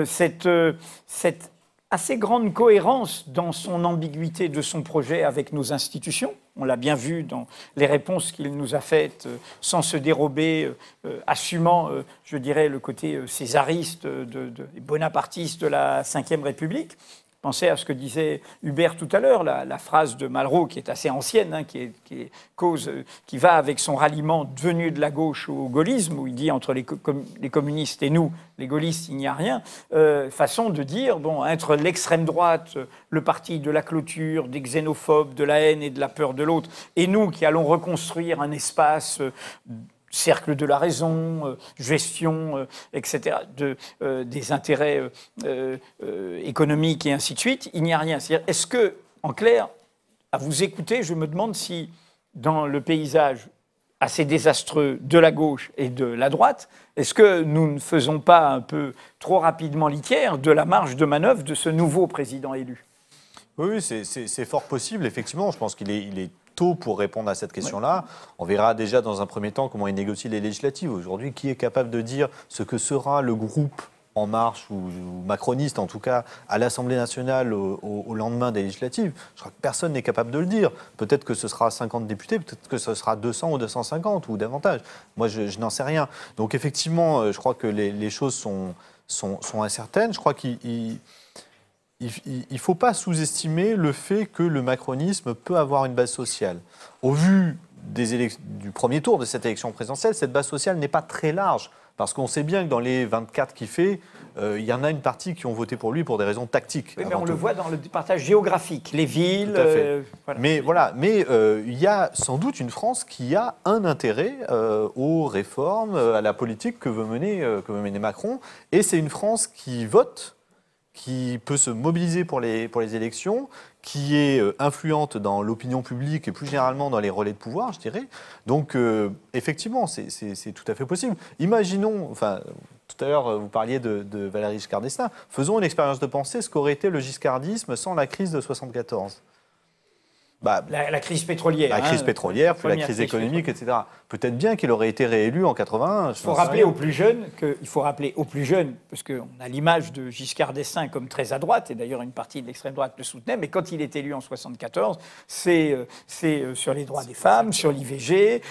cette assez grande cohérence dans son ambiguïté de son projet avec nos institutions. On l'a bien vu dans les réponses qu'il nous a faites, sans se dérober, assumant, je dirais, le côté césariste, bonapartiste de la Ve République. Pensez à ce que disait Hubert tout à l'heure, la phrase de Malraux qui est assez ancienne, hein, qui va avec son ralliement devenu de la gauche au gaullisme, où il dit entre les communistes et nous, les gaullistes, il n'y a rien. Façon de dire, bon, entre l'extrême droite, le parti de la clôture, des xénophobes, de la haine et de la peur de l'autre, et nous qui allons reconstruire un espace cercle de la raison, gestion, etc., des intérêts économiques et ainsi de suite, il n'y a rien. C'est-à-dire, est-ce que, en clair, à vous écouter, je me demande si, dans le paysage assez désastreux de la gauche et de la droite, est-ce que nous ne faisons pas un peu trop rapidement litière de la marge de manœuvre de ce nouveau président élu ? Oui, c'est fort possible, effectivement. Je pense qu'il est tôt pour répondre à cette question-là. On verra déjà dans un premier temps comment il négocie les législatives. Aujourd'hui, qui est capable de dire ce que sera le groupe En Marche ou macroniste, en tout cas, à l'Assemblée nationale au lendemain des législatives? Je crois que personne n'est capable de le dire. Peut-être que ce sera 50 députés, peut-être que ce sera 200 ou 250 ou davantage. Moi, je n'en sais rien. Donc, effectivement, je crois que les choses sont incertaines. Je crois qu'il ne faut pas sous-estimer le fait que le macronisme peut avoir une base sociale. Au vu du premier tour de cette élection présidentielle, cette base sociale n'est pas très large. Parce qu'on sait bien que dans les 24 qu'il fait, il y en a une partie qui ont voté pour lui pour des raisons tactiques. Oui, mais on le voit dans le départage géographique, les villes. Tout à fait. Voilà. Mais il y a sans doute une France qui a un intérêt aux réformes, à la politique que veut mener Macron. Et c'est une France qui vote, qui peut se mobiliser pour les élections, qui est influente dans l'opinion publique et plus généralement dans les relais de pouvoir, je dirais. Donc, effectivement, c'est tout à fait possible. Imaginons, enfin, tout à l'heure, vous parliez de Valéry Giscard d'Estaing. Faisons une expérience de pensée, ce qu'aurait été le giscardisme sans la crise de 1974. La crise pétrolière. La crise pétrolière, puis la crise économique, etc. Peut-être bien qu'il aurait été réélu en 81. Il faut rappeler aux plus jeunes, parce qu'on a l'image de Giscard d'Estaing comme très à droite, et d'ailleurs une partie de l'extrême droite le soutenait, mais quand il est élu en 74, c'est sur les droits des femmes, sur l'IVG,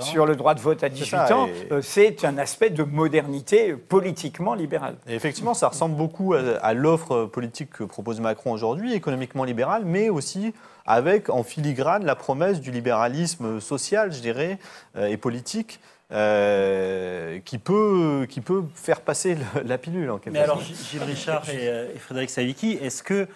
sur le droit de vote à 18 ans. C'est un aspect de modernité politiquement libérale. Et effectivement, ça ressemble beaucoup à l'offre politique que propose Macron aujourd'hui, économiquement libérale, mais aussi avec en filigrane la promesse du libéralisme social, je dirais, et politique, qui peut faire passer la pilule en quelque sorte. Mais alors, Gilles Richard et Frédéric Savicki, est-ce que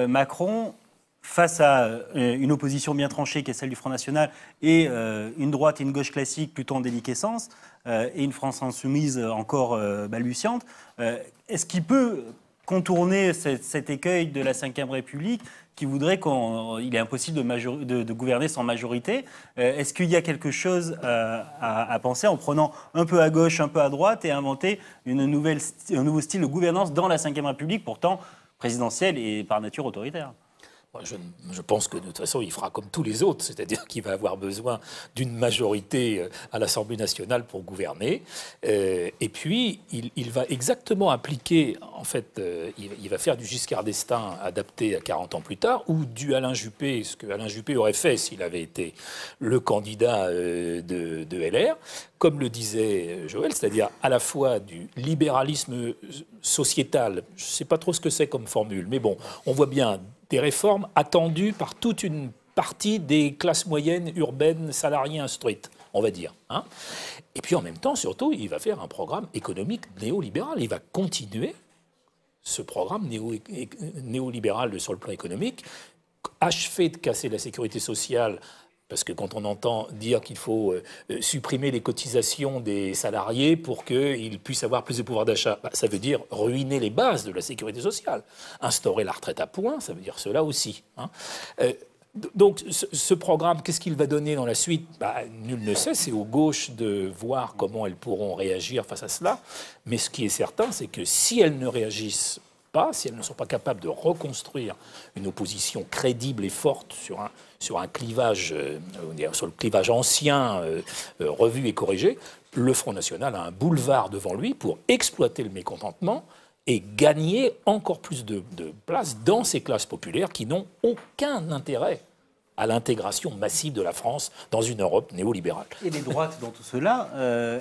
Macron, face à une opposition bien tranchée qui est celle du Front National et une droite et une gauche classique plutôt en déliquescence, et une France insoumise encore balbutiante, est-ce qu'il peut contourner cet écueil de la Ve République qui voudrait qu'il est impossible de gouverner sans majorité? Est-ce qu'il y a quelque chose à penser en prenant un peu à gauche, un peu à droite et inventer un nouveau style de gouvernance dans la Ve République, pourtant présidentielle et par nature autoritaire? Je pense que de toute façon, il fera comme tous les autres, c'est-à-dire qu'il va avoir besoin d'une majorité à l'Assemblée nationale pour gouverner. Et puis, il va exactement appliquer, en fait, il va faire du Giscard d'Estaing adapté à 40 ans plus tard, ou du Alain Juppé, ce que Alain Juppé aurait fait s'il avait été le candidat de LR, comme le disait Joël, c'est-à-dire à la fois du libéralisme sociétal, je ne sais pas trop ce que c'est comme formule, mais bon, on voit bien des réformes attendues par toute une partie des classes moyennes, urbaines, salariées instruites, on va dire. Hein. Et puis en même temps, surtout, il va faire un programme économique néolibéral. Il va continuer ce programme néolibéral sur le plan économique, achever de casser la sécurité sociale. Parce que quand on entend dire qu'il faut supprimer les cotisations des salariés pour qu'ils puissent avoir plus de pouvoir d'achat, ça veut dire ruiner les bases de la sécurité sociale. Instaurer la retraite à points, ça veut dire cela aussi. Hein. Donc ce programme, qu'est-ce qu'il va donner dans la suite? Nul ne sait, c'est aux gauches de voir comment elles pourront réagir face à cela. Mais ce qui est certain, c'est que si elles ne réagissent pas, si elles ne sont pas capables de reconstruire une opposition crédible et forte sur un clivage, sur le clivage ancien, revu et corrigé, le Front National a un boulevard devant lui pour exploiter le mécontentement et gagner encore plus de place dans ces classes populaires qui n'ont aucun intérêt à l'intégration massive de la France dans une Europe néolibérale. Et les droites dans tout cela,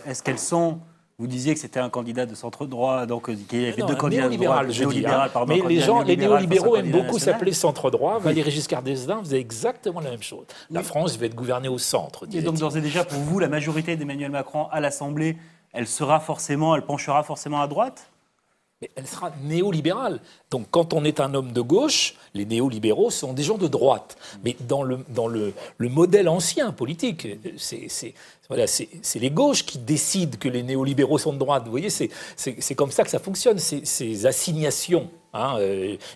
est-ce qu'elles sont... Vous disiez que c'était un candidat de centre-droit, donc qu'il y avait deux candidats de droite, néolibéral, pardon, mais les néolibéraux aiment beaucoup national. s'appeler centre-droit. Valéry Giscard d'Estaing faisait exactement la même chose. La France va être gouvernée au centre. Et donc, d'ores et déjà, pour vous, la majorité d'Emmanuel Macron à l'Assemblée, elle penchera forcément à droite? Mais elle sera néolibérale. Donc quand on est un homme de gauche, les néolibéraux sont des gens de droite. Mais dans le modèle ancien politique, c'est les gauches qui décident que les néolibéraux sont de droite. Vous voyez, c'est comme ça que ça fonctionne, ces assignations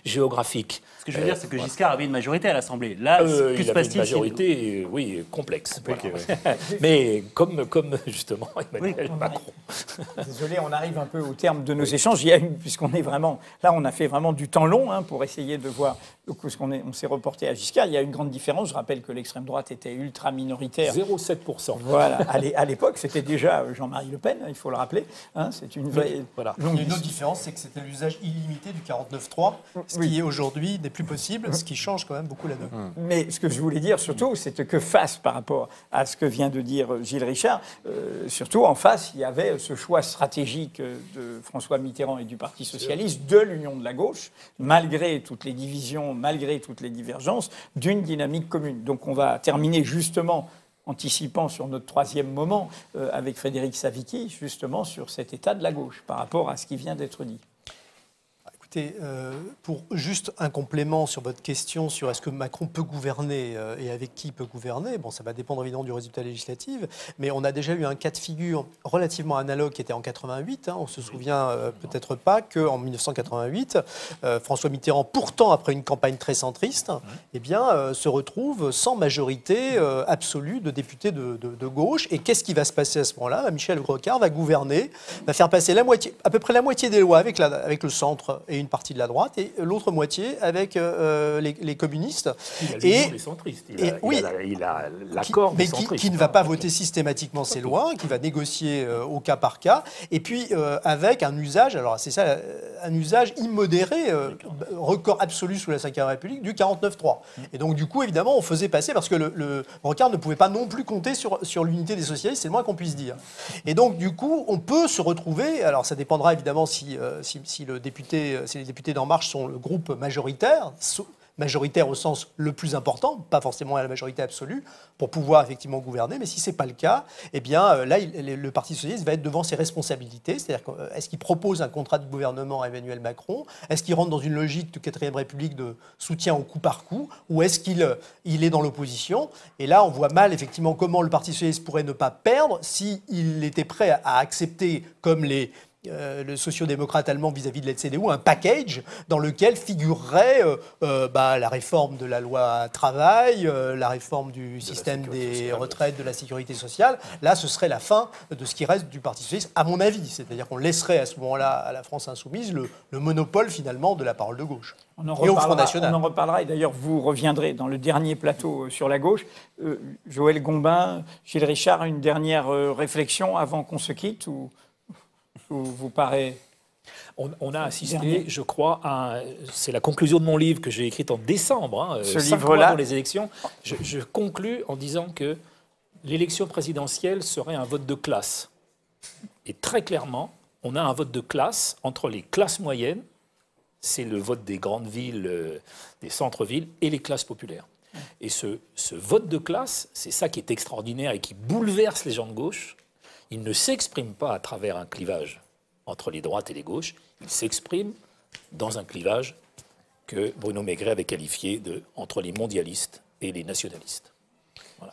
géographiques. Ce que je veux dire, c'est que Giscard avait une majorité à l'Assemblée. Là, il avait une majorité, oui, complexe. Voilà. Mais comme justement Emmanuel Macron. Désolé, on arrive un peu au terme de nos échanges. Puisqu'on est vraiment... Là, on a fait vraiment du temps long pour essayer de voir... On s'est reporté à Giscard. Il y a une grande différence. Je rappelle que l'extrême droite était ultra minoritaire. 0,7%. Voilà. À l'époque, c'était déjà Jean-Marie Le Pen, il faut le rappeler. C'est une vraie... Voilà. Il y a une autre différence, c'est que c'était l'usage illimité du 49.3, ce qui aujourd'hui n'est plus possible, ce qui change quand même beaucoup la donne. Mais ce que je voulais dire surtout, c'est que face par rapport à ce que vient de dire Gilles Richard, surtout en face, il y avait ce choix stratégique de François Mitterrand et du Parti socialiste, de l'union de la gauche, malgré toutes les divisions, malgré toutes les divergences, d'une dynamique commune. Donc on va terminer justement, anticipant sur notre troisième moment, avec Frédéric Savicki, justement sur cet état de la gauche, par rapport à ce qui vient d'être dit. Pour juste un complément sur votre question sur est-ce que Macron peut gouverner et avec qui il peut gouverner, bon, ça va dépendre évidemment du résultat législatif, mais on a déjà eu un cas de figure relativement analogue qui était en 88. On se souvient peut-être pas qu'en 1988, François Mitterrand, pourtant après une campagne très centriste, se retrouve sans majorité absolue de députés de gauche. Et qu'est-ce qui va se passer à ce moment-là? Michel Rocard va gouverner, va faire passer à peu près la moitié des lois avec le centre et une partie de la droite, et l'autre moitié avec les communistes. Il a les centristes. Il a l'accord des centristes. Qui ne va pas voter systématiquement ces lois, qui va négocier au cas par cas, et puis avec un usage, alors c'est ça, un usage immodéré, record absolu sous la Ve République, du 49.3. Et donc du coup, évidemment, on faisait passer, parce que le Rocard ne pouvait pas non plus compter sur l'unité des socialistes, c'est le moins qu'on puisse dire. Et donc du coup, on peut se retrouver, alors ça dépendra évidemment si les députés d'En Marche sont le groupe majoritaire au sens le plus important, pas forcément à la majorité absolue, pour pouvoir effectivement gouverner. Mais si ce n'est pas le cas, eh bien là, le Parti socialiste va être devant ses responsabilités. C'est-à-dire, est-ce qu'il propose un contrat de gouvernement à Emmanuel Macron? Est-ce qu'il rentre dans une logique de 4ème République de soutien au coup par coup? Ou est-ce qu'il est dans l'opposition? Et là, on voit mal effectivement comment le Parti socialiste pourrait ne pas perdre s'il était prêt à accepter, comme le sociodémocrate allemand vis-à-vis de la CDU, un package dans lequel figurerait la réforme de la loi travail, la réforme du système des retraites, de la sécurité sociale. Là, ce serait la fin de ce qui reste du Parti socialiste, à mon avis. C'est-à-dire qu'on laisserait à ce moment-là à la France insoumise le monopole, finalement, de la parole de gauche. Et au Front National. On en reparlera, et d'ailleurs, vous reviendrez dans le dernier plateau sur la gauche. Joël Gombin, Gilles Richard, une dernière réflexion avant qu'on se quitte ou vous paraît... On a assisté, je crois, c'est la conclusion de mon livre que j'ai écrite en décembre, ce 5 livre-là, mois avant les élections. Je conclus en disant que l'élection présidentielle serait un vote de classe. Et très clairement, on a un vote de classe entre les classes moyennes, c'est le vote des grandes villes, des centres-villes, et les classes populaires. Et ce vote de classe, c'est ça qui est extraordinaire et qui bouleverse les gens de gauche. Il ne s'exprime pas à travers un clivage entre les droites et les gauches, il s'exprime dans un clivage que Bruno Maigret avait qualifié entre les mondialistes et les nationalistes. Voilà.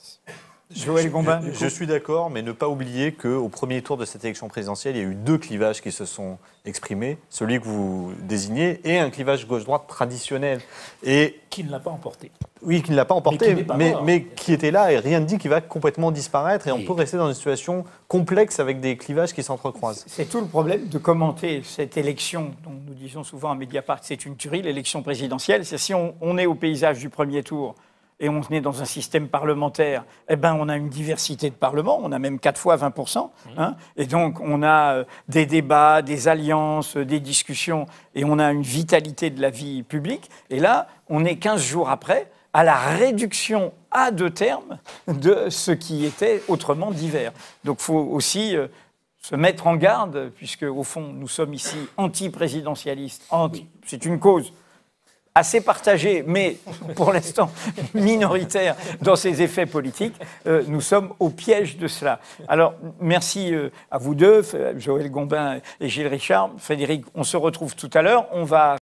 Joël Gombin, je suis d'accord, mais ne pas oublier qu'au premier tour de cette élection présidentielle, il y a eu 2 clivages qui se sont exprimés, celui que vous désignez, et un clivage gauche-droite traditionnel. Et qui ne l'a pas emporté. Oui, qui ne l'a pas emporté, mais qui était là, et rien ne dit qu'il va complètement disparaître, et on peut rester dans une situation complexe avec des clivages qui s'entrecroisent. C'est tout le problème de commenter cette élection, dont nous disons souvent à Mediapart, c'est une tuerie, l'élection présidentielle. C'est si on est au paysage du premier tour, et on est dans un système parlementaire, eh ben, on a une diversité de parlements, on a même 4 fois 20%, hein, et donc on a des débats, des alliances, des discussions, et on a une vitalité de la vie publique. Et là, on est 15 jours après à la réduction à 2 termes de ce qui était autrement divers. Donc il faut aussi se mettre en garde, puisque au fond, nous sommes ici anti-présidentialistes. C'est une cause assez partagée, mais pour l'instant minoritaire dans ses effets politiques. Nous sommes au piège de cela. Alors, merci à vous deux, Joël Gombin et Gilles Richard. Frédéric, on se retrouve tout à l'heure. On va